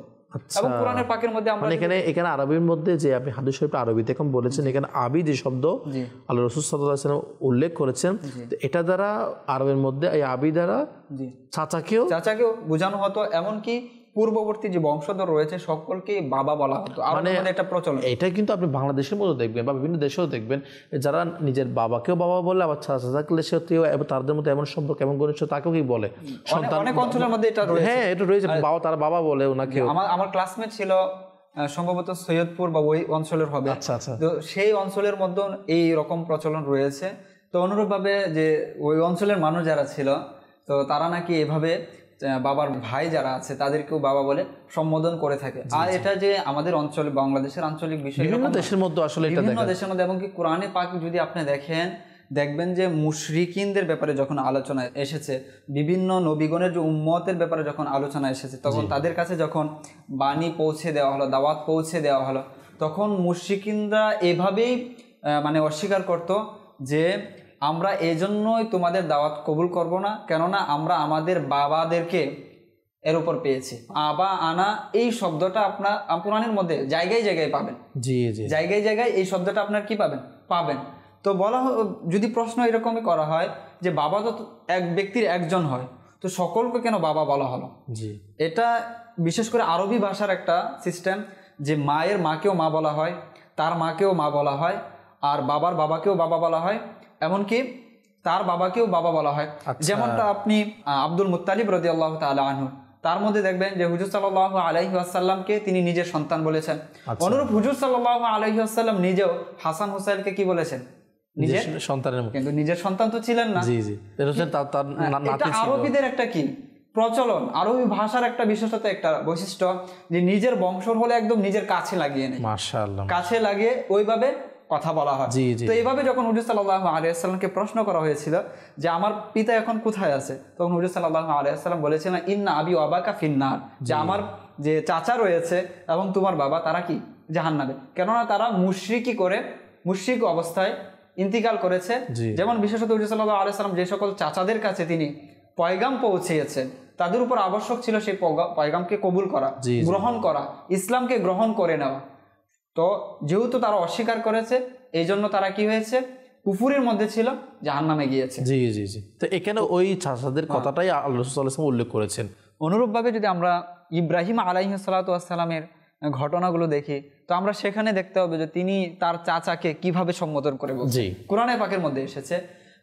এবং কোরআনের পাকের মধ্যে আমরা এখানে আরবির মধ্যে যে আপনি হাদিস শরীফে আরবিতে এখন বলেছেন, এখানে আবি যে শব্দ আল্লাহ রাসূল সাল্লাল্লাহু আলাইহি ওয়াসাল্লাম উল্লেখ করেছেন, এটা দ্বারা আরবের মধ্যে এই আবি দ্বারা চাচাকেও বোঝানো হতো, এমনকি পূর্ববর্তী যে বংশধর রয়েছে সকলকে বাবা বলা হতো। মানে এটা প্রচলন, এটা কিন্তু আপনি বাংলাদেশের মধ্যে দেখবেন বা বিভিন্ন দেশেও দেখবেন, যারা নিজের বাবাকেও বাবা বলে, আবার চাচা থাকলে সেও তাদের মধ্যে এমন সম্পর্ক এমন ঘনিষ্ঠ তাকেও কি বলে সন্তান। অনেক অঞ্চলের মধ্যে এটা রয়েছে। হ্যাঁ, এটা রয়েছে, বাবা তারা বাবা বলে ওনাকে। আমার ক্লাসমেট ছিল সম্ভবত সৈয়দপুর বা ওই অঞ্চলের হবে। আচ্ছা আচ্ছা। তো সেই অঞ্চলের মধ্যে এই রকম প্রচলন রয়েছে। তো অনুরূপভাবে যে ওই অঞ্চলের মানুষ যারা ছিল, তো তারা নাকি এভাবে বাবার ভাই যারা আছে তাদেরকেও বাবা বলে সম্বোধন করে থাকে। আর এটা যে আমাদের অঞ্চলে, বাংলাদেশের আঞ্চলিক বিষয়, বিভিন্ন দেশের মধ্যে আসলে এটা বিভিন্ন দেশের মধ্যে, এমনকি কোরআনে পাক যদি আপনি দেখবেন যে মুশরিকিনদের ব্যাপারে যখন আলোচনা এসেছে, বিভিন্ন নবীগণের যে উম্মতের ব্যাপারে যখন আলোচনা এসেছে, তখন তাদের কাছে যখন বাণী পৌঁছে দেওয়া হলো, দাওয়াত পৌঁছে দেওয়া হলো, তখন মুশরিকিনরা এভাবেই মানে অস্বীকার করত যে আমরা এজন্যই তোমাদের দাওয়াত কবুল করব না, কেননা আমরা আমাদের বাবাদেরকে এর উপর পেয়েছি। আবা আনা এই শব্দটা আপনার কোরআনের মধ্যে জায়গায় জায়গায় পাবেন। জি জি, জায়গায় জায়গায় এই শব্দটা আপনার কি পাবেন। তো বলা যদি প্রশ্ন এরকমই করা হয় যে বাবা তো এক ব্যক্তির একজন হয়, তো সকলকে কেন বাবা বলা হলো? জি, এটা বিশেষ করে আরবি ভাষার একটা সিস্টেম যে মায়ের মাকেও মা বলা হয়, তার মাকেও মা বলা হয়, আর বাবার বাবাকেও বাবা বলা হয়, এমনকি তার বাবাকেও বাবা বলা হয়। যেমনটা আপনি আব্দুল মুত্তালিব রাদিয়াল্লাহু তাআলা আনহু, তার মধ্যে দেখবেন যে হুজুর সাল্লাল্লাহু আলাইহি ওয়াসাল্লামকে তিনি নিজের সন্তান বলেছেন। অনুরূপ হুজুর সাল্লাল্লাহু আলাইহি ওয়াসাল্লাম নিজেও হাসান হুসাইনকে কি বলেছেন? নিজের সন্তানের মতো। কিন্তু নিজের সন্তান তো ছিলেন না। জি জি, এটা আরবিদের একটা কি প্রচলন, আরবি ভাষার একটা বিশেষত একটা বৈশিষ্ট্য যে নিজের বংশর হলে একদম নিজের কাছে লাগিয়ে নেয়, মাশাআল্লাহ, কাছে লাগিয়ে ওইভাবে কথা বলা হয়। তো এইভাবে যখন হুজুর সাল্লাল্লাহু আলাইহি ওয়াসাল্লামকে প্রশ্ন করা হয়েছিল যে আমার পিতা এখন কোথায় আছে, তখন হুজুর সাল্লাল্লাহু আলাইহি ওয়াসাল্লাম বলেছিলেন ইন্না আবি ওয়া আবাকা ফিন্নার, যে আমার যে চাচা রয়েছে এবং তোমার বাবা তারা কি জাহান্নামে, কেননা তারা মুশরিক অবস্থায় ইন্তিকাল করেছে। যেমন বিশেষত হুজুর সাল্লাল্লাহু আলাইহি ওয়াসাল্লাম যে সকল চাচাদের কাছে তিনি পয়গাম পৌঁছিয়েছেন, তাদের উপর আবশ্যক ছিল সেই পয়গামকে কবুল করা, গ্রহণ করা, ইসলামকে গ্রহণ করে নেওয়া। তো যেহেতু তারা অস্বীকার করেছে, এই জন্য তারা কি হয়েছে, কুফুরের মধ্যে ছিল, জাহান্নামে গিয়েছে। জি জি জি। তো এখানে ওই চাচাদের কথাটাই আল্লাহ রাসূল সাল্লাল্লাহু আলাইহি ওয়াসাল্লাম উল্লেখ করেছেন। অনুরূপভাবে যদি আমরা ইব্রাহিম আলাইহিস সালাতু ওয়াস সালামের ঘটনাগুলো দেখি, তো আমরা সেখানে দেখতে হবে যে তিনি তার চাচাকে কিভাবে সম্বোধন করে বলছেন। কোরআনে পাকের মধ্যে এসেছে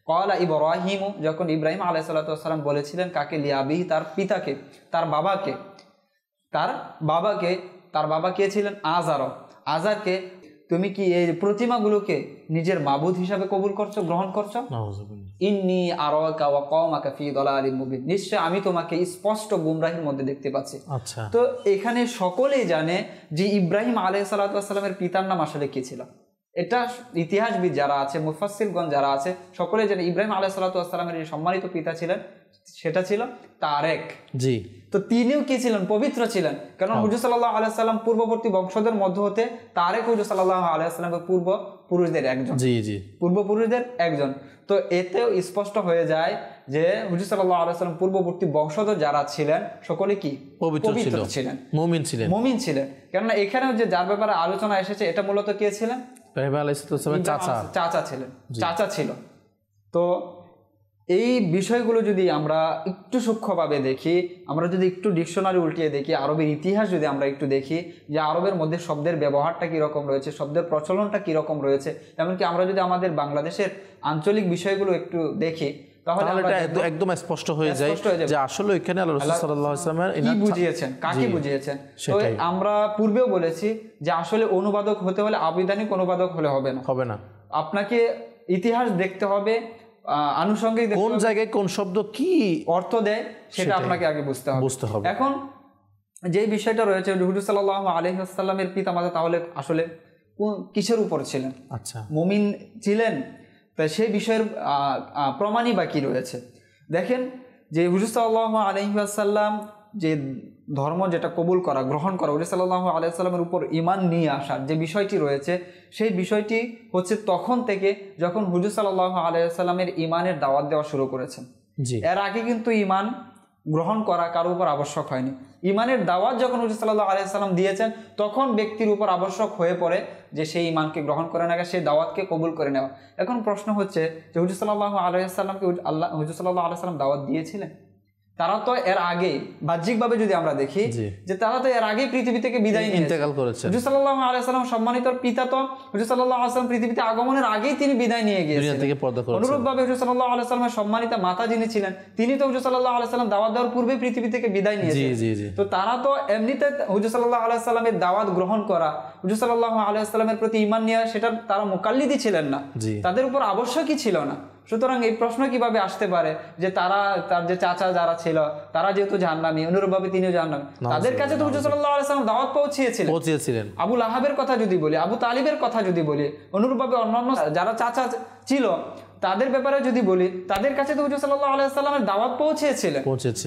ক্বালা ইব্রাহিম, যখন ইব্রাহিম আলাইহিস সালাতু ওয়াস সালাম বলেছিলেন কাকে, লিয়াবিহি, তার পিতাকে, তার বাবা কে ছিলেন? আজারকে, তুমি কি এই প্রতিমাগুলোকে নিজের মাবুদ হিসাবে কবুল করছো, গ্রহণ করছো? ইন্নী আরাকা ওয়া কওমাকা ফি দালালিম মুবিন, নিশ্চয় আমি তোমাকে স্পষ্ট গুমরাহির মধ্যে দেখতে পাচ্ছি। আচ্ছা, তো এখানে সকলেই জানে যে ইব্রাহিম আলাইহিস সালাতু ওয়াস সালামের পিতার নাম আসলে কি ছিল। এটা ইতিহাসবিদ যারা আছে, মুফাসসিরগণ যারা আছে, সকলেই জানে ইব্রাহিম আলাইহিস সালাতু ওয়াস সালামের যে সম্মানিত পিতা ছিলেন সেটা ছিল তারেক। জি। তো তিনিও কি ছিলেন? পবিত্র ছিলেন, কারণ হুজুর সাল্লাল্লাহু আলাইহি সাল্লাম পূর্ববর্তী বংশধর মধ্য হতে তারেক হুজুর সাল্লাল্লাহু আলাইহি সাল্লামের পূর্বপুরুষদের একজন। জি জি, পূর্বপুরুষদের একজন। তো এতেও স্পষ্ট হয়ে যায় যে হুজুর সাল্লাল্লাহু আলাইহি সাল্লাম পূর্ববর্তী বংশধর যারা ছিলেন সকলে কি পবিত্র ছিলেন, মুমিন ছিলেন। কেননা এখানেও যে যার ব্যাপারে আলোচনা এসেছে এটা মূলত কে ছিলেন? ইব্রাহিম আলাইহিস সালামের চাচা ছিল। তো এই বিষয়গুলো যদি আমরা একটু সূক্ষ্মভাবে দেখি, আমরা যদি একটু ডিকশনারি উল্টিয়ে দেখি, আরবের ইতিহাস যদি আমরা একটু দেখি যে আরবের মধ্যে শব্দের ব্যবহারটা কীরকম রয়েছে, শব্দের প্রচলনটা কীরকম রয়েছে, এমনকি আমরা যদি আমাদের বাংলাদেশের আঞ্চলিক বিষয়গুলো একটু দেখি, তাহলে এটা একদম স্পষ্ট হয়ে যায় যে আসলে এখানে আল্লাহ রাসূল সাল্লাল্লাহু আলাইহি ওয়াসাল্লাম কি বুঝিয়েছেন, কাকে বুঝিয়েছেন। তো আমরা পূর্বেও বলেছি যে আসলে অনুবাদক হতে হলে আবিধানিক অনুবাদক হলে হবে না, আপনাকে ইতিহাস দেখতে হবে, আনুষঙ্গিক কোন জায়গায় কোন শব্দ কি অর্থ দেয় সেটা আপনাকে আগে বুঝতে হবে। এখন যে বিষয়টা রয়েছে, হুজুর সাল্লাল্লাহু আলাইহি ওয়াসাল্লামের পিতামাতা তাহলে আসলে কিসের উপর ছিলেন? আচ্ছা, মুমিন ছিলেন। তাই সেই বিষয়ের প্রমাণই বা কি রয়েছে দেখেন, যে হুজুর সাল্লাল্লাহু আলাইহি ওয়াসাল্লাম যে ধর্ম যেটা কবুল করা, গ্রহণ করা, হুজুর সাল্লাল্লাহু আলাইহি ওয়াসাল্লামের উপর ঈমান নিয়ে আসার যে বিষয়টি রয়েছে, সেই বিষয়টি হচ্ছে তখন থেকে যখন হুজুর সাল্লাল্লাহু আলাইহি ওয়াসাল্লামের ঈমানের দাওয়াত দেওয়া শুরু করেছেন। এর আগে কিন্তু ঈমান গ্রহণ করা কারোর উপর আবশ্যক হয়নি। ইমানের দাওয়াত যখন হুজুর সাল্লাল্লাহু আলাইহি সাল্লাম দিয়েছেন তখন ব্যক্তির উপর আবশ্যক হয়ে পড়ে যে সেই ইমানকে গ্রহণ করে নেওয়া, সেই দাওয়াতকে কবুল করে নেওয়া। এখন প্রশ্ন হচ্ছে যে হুজুর সাল্লাল্লাহু আলাইহি সাল্লামকে হুজুর সাল্লাল্লাহু আলাইহি সাল্লাম দাওয়াত দিয়েছিলেন? তারা তো এর আগে বাহ্যিকভাবে যদি আমরা দেখি যে তারা তো এর আগে পৃথিবী থেকে বিদায় নিয়ে ইন্তেকাল করেছেন। হুজুর সাল্লাল্লাহু আলাইহি সাল্লাম সম্মানিত পিতা তো হুজুর সাল্লাল্লাহু আলাইহি সাল্লাম পৃথিবীতে আগমনের আগেই তিনি বিদায় নিয়ে গিয়েছেন। অনুরূপভাবে হুজুর সাল্লাল্লাহু আলাইহি সাল্লামের সম্মানিত মাতা যিনি ছিলেন তিনি তো হুজুর সাল্লাল্লাহু আলাইহি সাল্লাম দাওয়াত দেওয়ার পূর্বে পৃথিবী থেকে বিদায় নিয়েছেন। তো তারা তো এমনিতে হুজুর সাল্লাল্লাহু আলাইহি সাল্লামের দাওয়াত গ্রহণ করা, হুজুর সাল্লাল্লাহু আলাইহি সাল্লামের প্রতি ঈমান নিয়ে সেটা তারা মুকাল্লিদি ছিলেন না, তাদের উপর আবশ্যকই ছিল না। সুতরাং এই প্রশ্ন কিভাবে আসতে পারে যে তার যে চাচা যারা ছিল তারা যেহেতু জাহান্নামী, অনুরূপভাবে তিনিও জাহান্নামী, তাদের কাছে তো হুজুর সাল্লাল্লাহু আলাইহি সাল্লাম দাওয়াত পৌঁছিয়েছিলেন। আবু লাহাবের কথা যদি বলি, আবু তালিবের কথা যদি বলি, অনুরূপভাবে অন্যান্য যারা চাচা ছিল তাদের ব্যাপারে যদি বলি, তাদের কাছে তো হুজুর সাল্লাল্লাহু আলাইহি সাল্লামের দাওয়াত পৌঁছেছিলেন।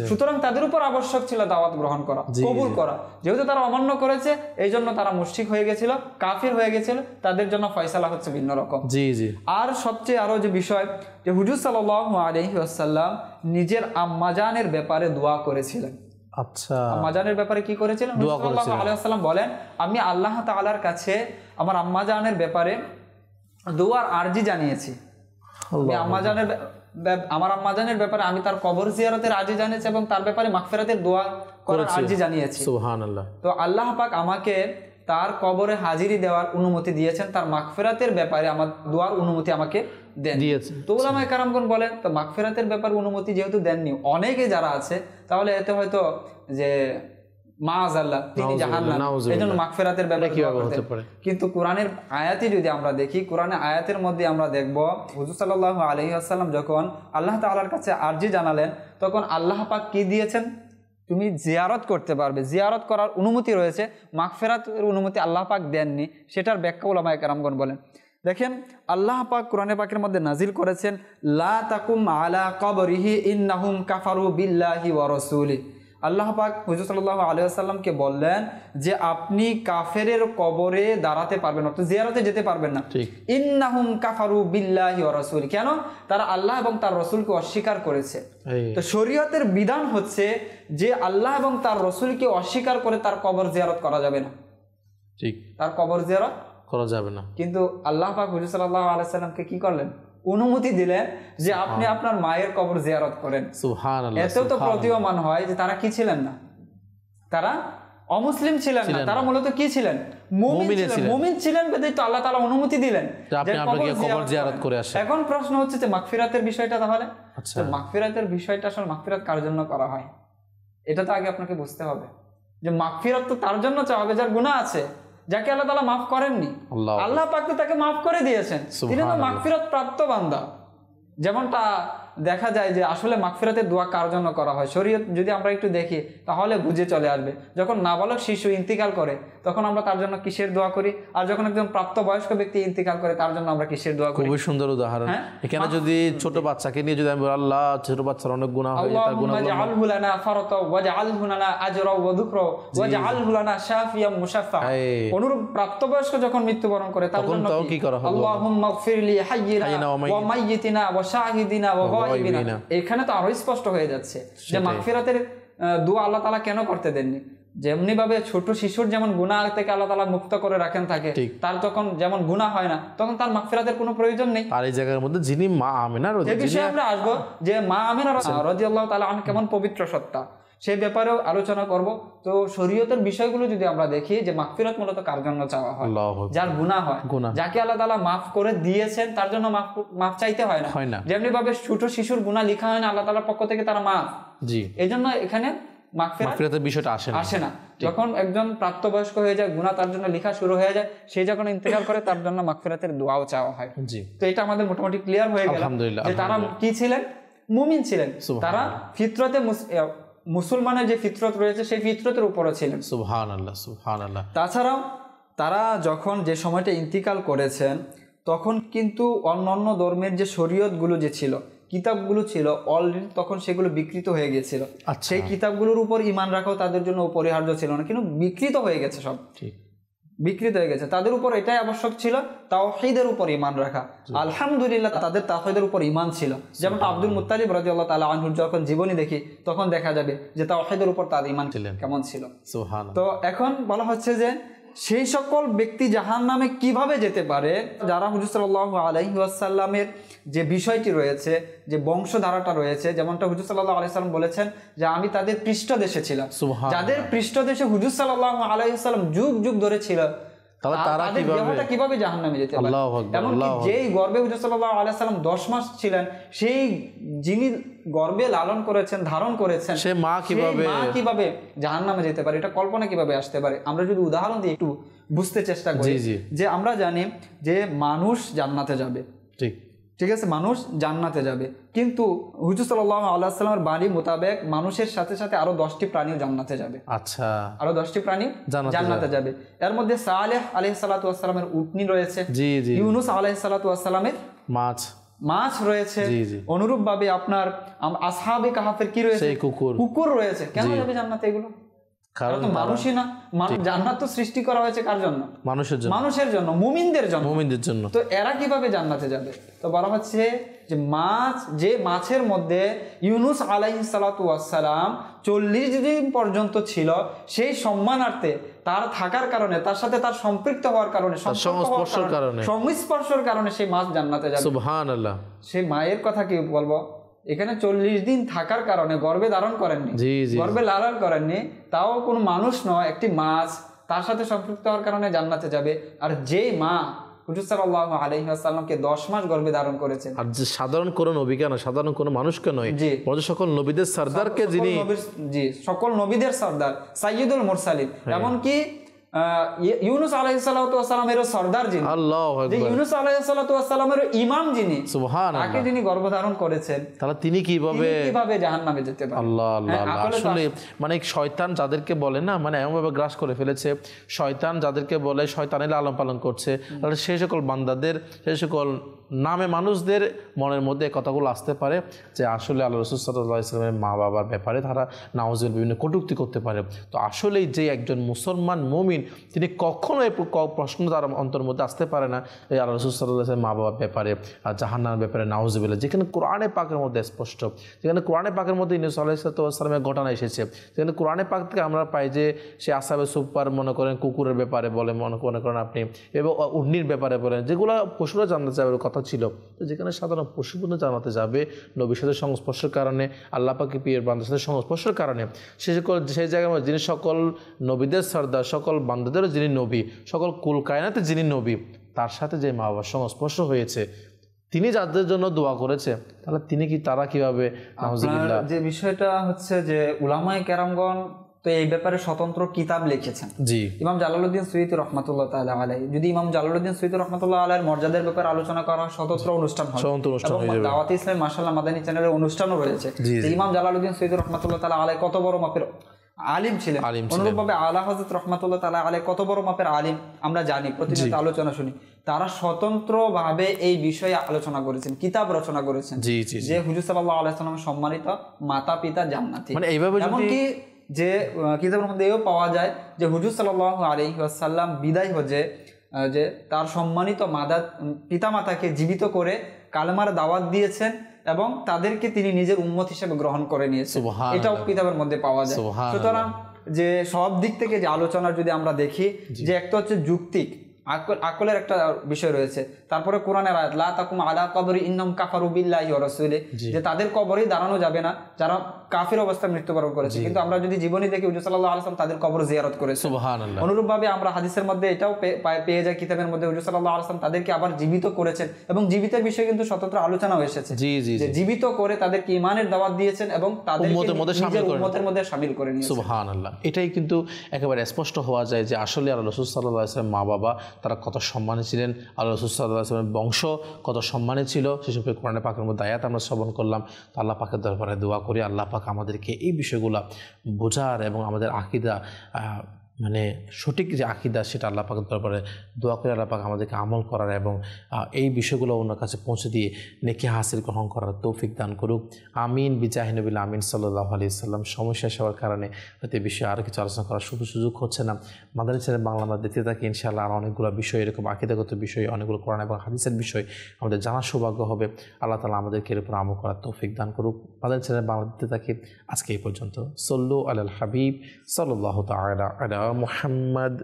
সুতরাং তাদের উপর আবশ্যক ছিল দাওয়াত গ্রহণ করা, কবুল করা। যেহেতু তারা অমান্য করেছে এই জন্য তারা মুশরিক হয়ে গেছিল, কাফির হয়ে গেছিল, তাদের জন্য ফয়সালা হচ্ছে ভিন্ন রকম। আর সবচেয়ে আরো যে বিষয় যে হুজুর সাল্লাল্লাহু আলাইহি ওয়াসাল্লাম নিজের আম্মাজানের ব্যাপারে দোয়া করেছিলেন। আচ্ছা, আম্মাজানের ব্যাপারে কি করেছিলেন? হুজুর সাল্লাল্লাহু আলাইহি ওয়াসাল্লাম বলেন, আমি আল্লাহ তাআলার কাছে আমার আম্মাজানের ব্যাপারে দোয়ার আরজি জানিয়েছি। আমার আম্মাজানের ব্যাপারে আমি তার কবর জিয়ারতের আরজি জানিয়েছি এবং তার ব্যাপারে মাগফিরাতের দোয়া করার আরজি জানিয়েছি। সুবহানাল্লাহ। তো আল্লাহ পাক আমাকে তার কবরে হাজিরি দেওয়ার অনুমতি দিয়েছেন, তার মাগফিরাতের ব্যাপারে আমার দোয়ার অনুমতি আমাকে দিয়েছেন। তো উলামায়ে কেরামগণ বলেন তো মাগফিরাতের ব্যাপারে অনুমতি যেহেতু দেননি, অনেকে যারা আছে তাহলে এতে হয়তো যে মাআযাল্লাহ তিনি জাহান্নামী, এজন্য মাগফিরাতের ব্যাপারে কিভাবে হতে পারে। কিন্তু কোরআনের আয়াতে যদি আমরা দেখি, কোরআনের আয়াতের মধ্যে আমরা দেখব হুজুর সাল্লাল্লাহু আলাইহি ওয়াসাল্লাম যখন আল্লাহ তাআলার কাছে আরজি জানালেন তখন আল্লাহ পাক কি দিয়েছেন? তুমি জিয়ারত করতে পারবে, জিয়ারত করার অনুমতি রয়েছে, মাগফিরাতের অনুমতি আল্লাহ পাক দেননি। সেটার ব্যাখ্যা উলামায়ে কেরামগণ বলেন। দেখেন আল্লাহ পাক কোরআনে পাকের মধ্যে নাজিল করেছেন, লা তাকুম আলা কবরিহি ইন্নাহুম কাফারু বিল্লাহি ওয়া রাসূলিহি। আল্লাহ পাক হুজুর সাল্লাল্লাহু আলাইহি ওয়াসাল্লামকে বললেন যে আপনি কাফেরের কবরে দাঁড়াতে পারবেন না, তো জিয়ারতে যেতে পারবেন না। ইন্নাহুম কাফারু বিল্লাহি ওয়া রাসূলিহি, কেন? তারা আল্লাহ এবং তার রাসূলকে অস্বীকার করেছে। তো শরীয়তের বিধান হচ্ছে যে আল্লাহ এবং তার রাসূলকে অস্বীকার করে তার কবর জিয়ারত করা যাবে না। ঠিক, তার কবর জিয়ারত করা যাবে না। কিন্তু আল্লাহ পাক হুজুর সাল্লাল্লাহু আলাইহি ওয়াসাল্লামকে কি করলেন? অনুমতি দিলেন যে আপনি আপনার মায়ের কবর জিয়ারত করেন। সুবহানাল্লাহ। এতেও তো প্রতীয়মান হয় যে তারা কি ছিলেন না, তারা অমুসলিম ছিলেন না, তারা মূলত কি ছিলেন? মুমিন ছিলেন। বেদই তো আল্লাহ তাআলা অনুমতি দিলেন যে আপনাকে কবর জিয়ারত করে আসেন। এখন প্রশ্ন হচ্ছে যে মাগফিরাতের বিষয়টা, তাহলে তো মাগফিরাতের বিষয়টা আসলে মাগফিরাত কার জন্য করা হয় এটা তো আগে আপনাকে বুঝতে হবে। যে মাগফিরাত তো তার জন্য চাওয়া হবে যার গুনাহ আছে, যাকে আল্লাহ তাআলা মাফ করেননি। আল্লাহ পাক তো তাকে মাফ করে দিয়েছেন, তিনি তো মাগফিরাত প্রাপ্ত বান্দা। যেমনটা দেখা যায় যে আসলে মাগফিরাতের দোয়া কার জন্য করা হয়, শরীয়ত যদি আমরা একটু দেখি তাহলে বুঝে চলে আসবে। যখন নাবালক শিশু ইন্তিকাল করে তখন আমরা তার জন্য কিসের দোয়া করি, আর যখন একজন প্রাপ্তবয়স্ক ব্যক্তি ইন্তিকাল করে তার জন্য আমরা কিসের দোয়া করি? খুবই সুন্দর উদাহরণ। এখানে যদি ছোট বাচ্চাকে নিয়ে যদি আমি বলি, আল্লাহ ছোট বাচ্চার অনেক গুনাহ হয়, তার গুনাহগুলো আল্লাহুম্মা জাআলহু লানা ফারাতা ওয়াজআলহু লানা আজরা ওয়া যুকরা ওয়াজআলহু লানা শাফিয়াম মুশাফফা। অনুরূপ প্রাপ্তবয়স্ক যখন মৃত্যুবরণ করে তার জন্য কি করা হয়? আল্লাহুম্মা গফিরলি হাইয়িনা ওয়া মাইয়িতিনা ওয়া শাহিদিনা ওয়া গায়িবিনা। এখানে তো আরো স্পষ্ট হয়ে যাচ্ছে যে মাগফিরাতের দোয়া আল্লাহ তাআলা কেন করতে দেননি। যেমনি ভাবে ছোট শিশুর যেমন গুনাহ থেকে আল্লাহ তাআলা মুক্ত করে রাখেন থাকে, তার তখন যেমন গুনাহ হয় না তখন তার মাগফিরাতের কোনো প্রয়োজন নেই। আর এই জায়গার মধ্যে যিনি মা আমিনা এই বিষয়ে আমরা আসবো যে মা আমিনা রাদিয়াল্লাহু তাআলা আনহা কেমন পবিত্র সত্তা, সেই ব্যাপারেও আলোচনা করব। তো শরীয়তের বিষয়গুলো যদি আমরা দেখি যে মাগফিরাত মূলত কার জন্য চাওয়া হয়? যার গুনাহ হয়, যাকে আল্লাহ তাআলা মাফ করে দিয়েছেন তার জন্য মাফ চাইতে হয় না। যেমনি ভাবে ছোট শিশুর গুনাহ লেখা হয় না আল্লাহ তাআলার পক্ষ থেকে, তারা মাফ। এইজন্য এখানে মাগফিরাতের বিষয়টা আসে না। যখন একজন প্রাপ্তবয়স্ক হয়ে যায়, গুনাহ তার জন্য লেখা শুরু হয়ে যায়, সে যখন ইন্তেকাল করে তার জন্য মাগফিরাতের দোয়াও চাওয়া হয়। তো এটা আমাদের মোটামুটি ক্লিয়ার হয়ে গেল যে তারা কি ছিলেন? মুমিন ছিলেন। তারা ফিতরতে মুসলমানের যে ফিতরত রয়েছে সেই ফিতরতের উপরে ছিলেন। সুবহানাল্লাহ, সুবহানাল্লাহ। তাছাড়াও তারা যখন যে সময়টা ইন্তিকাল করেছেন তখন কিন্তু অন্যান্য ধর্মের যে শরীয়তগুলো যে ছিল, কিতাবগুলো ছিল অলরেডি তখন সেগুলো বিকৃত হয়ে গিয়েছিল। সেই কিতাবগুলোর উপর ঈমান রাখাও তাদের জন্য অপরিহার্য ছিল না, কিন্তু বিকৃত হয়ে গেছে সব। বিকৃত হয়ে গেছে। তাদের উপর এটাই আবশ্যক ছিল তাওহীদের উপর ঈমান রাখা। আলহামদুলিল্লাহ তাদের তাওহীদের উপর ঈমান ছিল। যেমন আব্দুল মুত্তালিব রাদিয়াল্লাহু তাআলা আনহুর যখন জীবনী দেখি তখন দেখা যাবে যে তাওহীদের উপর তার ঈমান কেমন ছিল। সুবহানাল্লাহ। তো এখন বলা হচ্ছে যে সেই সকল ব্যক্তি জাহান্নামে কিভাবে যেতে পারে যারা হুজুর সাল্লাল্লাহু আলাইহি ওয়াসাল্লামের যে বিষয়টি রয়েছে, যে বংশধারাটা রয়েছে, যেমনটা হুজুর সাল্লাল্লাহু আলাইহি ওয়াসাল্লাম বলেছেন যে আমি তাদের পৃষ্ঠদেশে ছিলাম। যাদের পৃষ্ঠদেশে হুজুর সাল্লাল্লাহু আলাইহি ওয়াসাল্লাম যুগ যুগ ধরে ছিল, তারা কিভাবে জাহান্নামে যেতে পারে? এমনকি যেই গর্ভে হুজুর সাল্লাল্লাহু আলাইহি ওয়াসাল্লাম 10 মাস ছিলেন, সেই যিনি গর্ভে লালন করেছেন, ধারণ করেছেন, সে মা কিভাবে জাহান্নামে যেতে পারে? এটা কল্পনা কিভাবে আসতে পারে? আমরা যদি উদাহরণ দিয়ে একটু বুঝতে চেষ্টা করি, যে আমরা জানি যে মানুষ জান্নাতে যাবে, ঠিক আছে, মানুষ জান্নাতে যাবে, কিন্তু হুজুর সাল্লাল্লাহু আলাইহি ওয়াসাল্লামের বাণী মোতাবেক মানুষের সাথে সাথে আরো 10টি প্রাণীও জান্নাতে যাবে। আচ্ছা, আরো 10টি প্রাণী জান্নাতে যাবে। এর মধ্যে সালেহ আলাইহিস সালাতু ওয়াস সালামের উটনি রয়েছে, ইউনুস আলাইহিস সালাতু ওয়াস সালামের মাছ রয়েছে, অনুরূপ ভাবে আপনার আসহাবে কাহাফের কি রয়েছে? কুকুর রয়েছে। কেন যাবে জান্নাতে এগুলো? কারণ মানুষই না, জান্নাত তো সৃষ্টি করা হয়েছে কার জন্য? মানুষের জন্য, মুমিনদের জন্য। তো এরা কিভাবে জান্নাতে যাবে? তো বলা হচ্ছে যে মাছের মধ্যে ইউনুস আলাইহিস সালাতু ওয়াস সালাম 40 দিন পর্যন্ত ছিল, সেই সম্মানার্থে তার থাকার কারণে, তার সাথে তার সম্পৃক্ত হওয়ার কারণে, সংস্পর্শের কারণে সেই মাছ জান্নাতে যাবে। সুবহানাল্লাহ। সেই মায়ের কথা কি বলবো? এখানে 40 দিন থাকার কারণে গর্ভে ধারণ করেননি, গর্ভে লালন করেননি, তাও কোনো মানুষ নয়, একটি মাছ, তার সাথে সম্পৃক্ত হওয়ার কারণে জান্নাতে যাবে। আর যেই মা হুজুর সাল্লাল্লাহু আলাইহি ওয়াসাল্লামকে 10 মাস গর্ভে ধারণ করেছেন, আর যে সাধারণ কোনো নবীকে না, সাধারণ কোনো মানুষকে নয়, বরং সকল নবীদের সরদারকে, যিনি সকল নবীদের সরদার, সাইয়্যিদুল মুরসালিন, এমনকি ইউনুস আলাইহিস সালাতু ওয়াস সালামের সরদার যিনি, আল্লাহু আকবার, ইউনুস আলাইহিস সালাতু ওয়াস সালামের ইমাম যিনি, সুবহানাল্লাহ, তাকে যিনি গর্ভধারণ করেছেন, তাহলে তিনি কিভাবে জাহান্নামে যেতে পারেন? আল্লাহ আল্লাহ। আসলে মানে শয়তান যাদেরকে বলে না, মানে এমনভাবে গ্রাস করে ফেলেছে, শয়তান যাদেরকে বলে শয়তানের লালন পালন করছে, তাহলে সেই সকল বান্দাদের, সেই সকল নামে মানুষদের মনের মধ্যে কথাগুলো আসতে পারে যে আসলে আল্লাহ রাসূল সাল্লাল্লাহু আলাইহি ওয়াসাল্লামের মা বাবার ব্যাপারে তারা নাউজুবিল্লাহ বিভিন্ন কটূক্তি করতে পারে। তো আসলেই যে একজন মুসলমান মুমিন, তিনি কখনো এই প্রশ্ন তার অন্তরের মধ্যে আসতে পারে না এই আল্লাহ রাসূল সাল্লাল্লাহু আলাইহি ওয়াসাল্লামের মা বাবার ব্যাপারে, জাহান্নামের ব্যাপারে নাউজুবিল্লাহ, যেখানে কোরআনে পাকের মধ্যে স্পষ্ট, যেখানে কোরআনে পাকের মধ্যে ইউনূস আলাইহিস সালামের ঘটনা এসেছে, যেখানে কোরআনে পাক থেকে আমরা পাই যে সে আসহাবে সুফার মনে করেন কুকুরের ব্যাপারে বলে, মনে করেন আপনি, এবং উটনির ব্যাপারে বলেন, যেগুলো পশুরা জানতে যাবে কথা ছিল। তো যেখানে সাধারণ পশু পর্যন্ত জানাতে যাবে নবীর সাথে সংস্পর্শের কারণে, আল্লাহ পাকের প্রিয়ের বান্দার সাথে সংস্পর্শের কারণে, সেই জায়গায় যিনি সকল নবীদের সরদার, সকল বান্দাদেরও যিনি নবী, সকল কুল কায়নাতে যিনি নবী, তার সাথে যে মা বাবার সংস্পর্শ হয়েছে, তিনি যাদের জন্য দোয়া করেছে, তাহলে তারা কিভাবে? যে বিষয়টা হচ্ছে যে উলামায়ে কেরামগণ তো এই ব্যাপারে স্বতন্ত্র কিতাব লিখেছেন। ইমাম জালালউদ্দিন সুয়ুতী রাহমাতুল্লাহ তাআলা আলাইহি, যদি ইমাম জালালউদ্দিন সুয়ুতী রাহমাতুল্লাহ আলাইহির মর্যাদার ব্যাপারে আলোচনা করা হয়, স্বতন্ত্র অনুষ্ঠান হয়, দাওয়াতে ইসলাম মাশাআল্লাহ মাদানী চ্যানেলের অনুষ্ঠানও রয়েছে। ইমাম জালালউদ্দিন সুয়ুতী রাহমাতুল্লাহ তাআলা আলাইহি কত বড় মাপের আলিম ছিলেন, অনুরূপভাবে আলা হযরত রাহমাতুল্লাহ তাআলা আলাইহি কত বড় মাপের আলিম আমরা জানি, প্রতিনিয়ত আলোচনা শুনি। তারা স্বতন্ত্রভাবে এই বিষয়ে আলোচনা করেছেন, কিতাব রচনা করেছেন যে হুজুর সাল্লাল্লাহু আলাইহি ওয়াসাল্লামের সম্মানিত মাতা পিতা জান্নাতি। মানে এইভাবে এমনকি যে কিতাবের মধ্যে এও পাওয়া যায় যে হুজুর সাল্লাল্লাহু আলাইহি ওয়াসাল্লাম বিদায় হজে যে তার সম্মানিত পিতামাতাকে জীবিত করে কালেমার দাওয়াত দিয়েছেন এবং তাদেরকে তিনি নিজের উম্মত হিসেবে গ্রহণ করে নিয়েছেন, এটাও কিতাবের মধ্যে পাওয়া যায়। সুতরাং যে সব দিক থেকে যে আলোচনা যদি আমরা দেখি, যে একটা হচ্ছে যুক্তিক আকলের একটা বিষয় রয়েছে, তারপরে কোরআনের আয়াত লা তাকুম আলা কবরি ইন্নাহুম কাফারু বিল্লাহি ওয়া রাসূলি, যে তাদের কবরেই দাঁড়ানো যাবে না যারা কাফির অবস্থায় মৃত্যুবরণ করেছে। কিন্তু আমরা যদি জীবনী দেখি হুজুর সাল্লাল্লাহু আলাইহি ওয়াসাল্লাম তাদের কবর জিয়ারত করেছে, সুবহানাল্লাহ। অনুরূপভাবে আমরা হাদিসের মধ্যে এটাও পেয়ে যাই, কিতাবের মধ্যে হুজুর সাল্লাল্লাহু আলাইহি ওয়াসাল্লাম তাদেরকে আবার জীবিত করেছেন, এবং জীবিতের বিষয়ে কিন্তু স্বতন্ত্র আলোচনাও এসেছে যে জীবিত করে তাদেরকে ঈমানের দাওয়াত দিয়েছেন এবং তাদেরকে নিজের উম্মতের মধ্যে শামিল করে নিয়েছেন, সুবহানাল্লাহ। এটাই কিন্তু একেবারে স্পষ্ট হওয়া যায় যে আসলে আল্লাহ রাসূল সাল্লাল্লাহু আলাইহি ওয়াসাল্লাম মা বাবা তারা কত সম্মানী ছিলেন, আল্লাহ রাসূল সাল্লাল্লাহু আলাইহি ওয়াসাল্লামের বংশ কত সম্মানী ছিল, সেসব কোরআনে পাকের মধ্যে আয়াত আমরা শ্রবণ করলাম। তো আল্লাহ পাকের দরবারে দোয়া করি আল্লাহ পাক আমাদেরকে এই বিষয়গুলো বোঝার এবং আমাদের আকীদা মানে সঠিক যে আকীদা সেটা আল্লাহ পাকের দরবারে দোয়া করে আল্লাহ পাক আমাদেরকে আমল করার এবং এই বিষয়গুলো অন্যের কাছে পৌঁছে দিয়ে নেকি হাসিল গ্রহণ করার তৌফিক দান করুক। আমিন বিজাহি নবিল আমিন সাল্লাল্লাহু আলাইহি সাল্লাম। সমস্যা হওয়ার কারণে হয়তো এই বিষয়ে আরও কিছু আলোচনা করার সুযোগ হচ্ছে না। মাদানী চ্যানেল বাংলা আমরা দেখতে থাকি, ইনশাআল্লাহ আর অনেকগুলো বিষয় এরকম আকীদাগত বিষয়, অনেকগুলো কোরআন এবং হাদিসের বিষয় আমাদের জানার সৌভাগ্য হবে। আল্লাহ তাআলা আমাদেরকে এর উপর আমল করার তৌফিক দান করুক। মাদানী চ্যানেল বাংলা দেখতে থাকি। আজকে এই পর্যন্ত। সল্লু আলাল হাবিব সাল্লাল্লাহু তাআলা আলা মুহাম্মদ।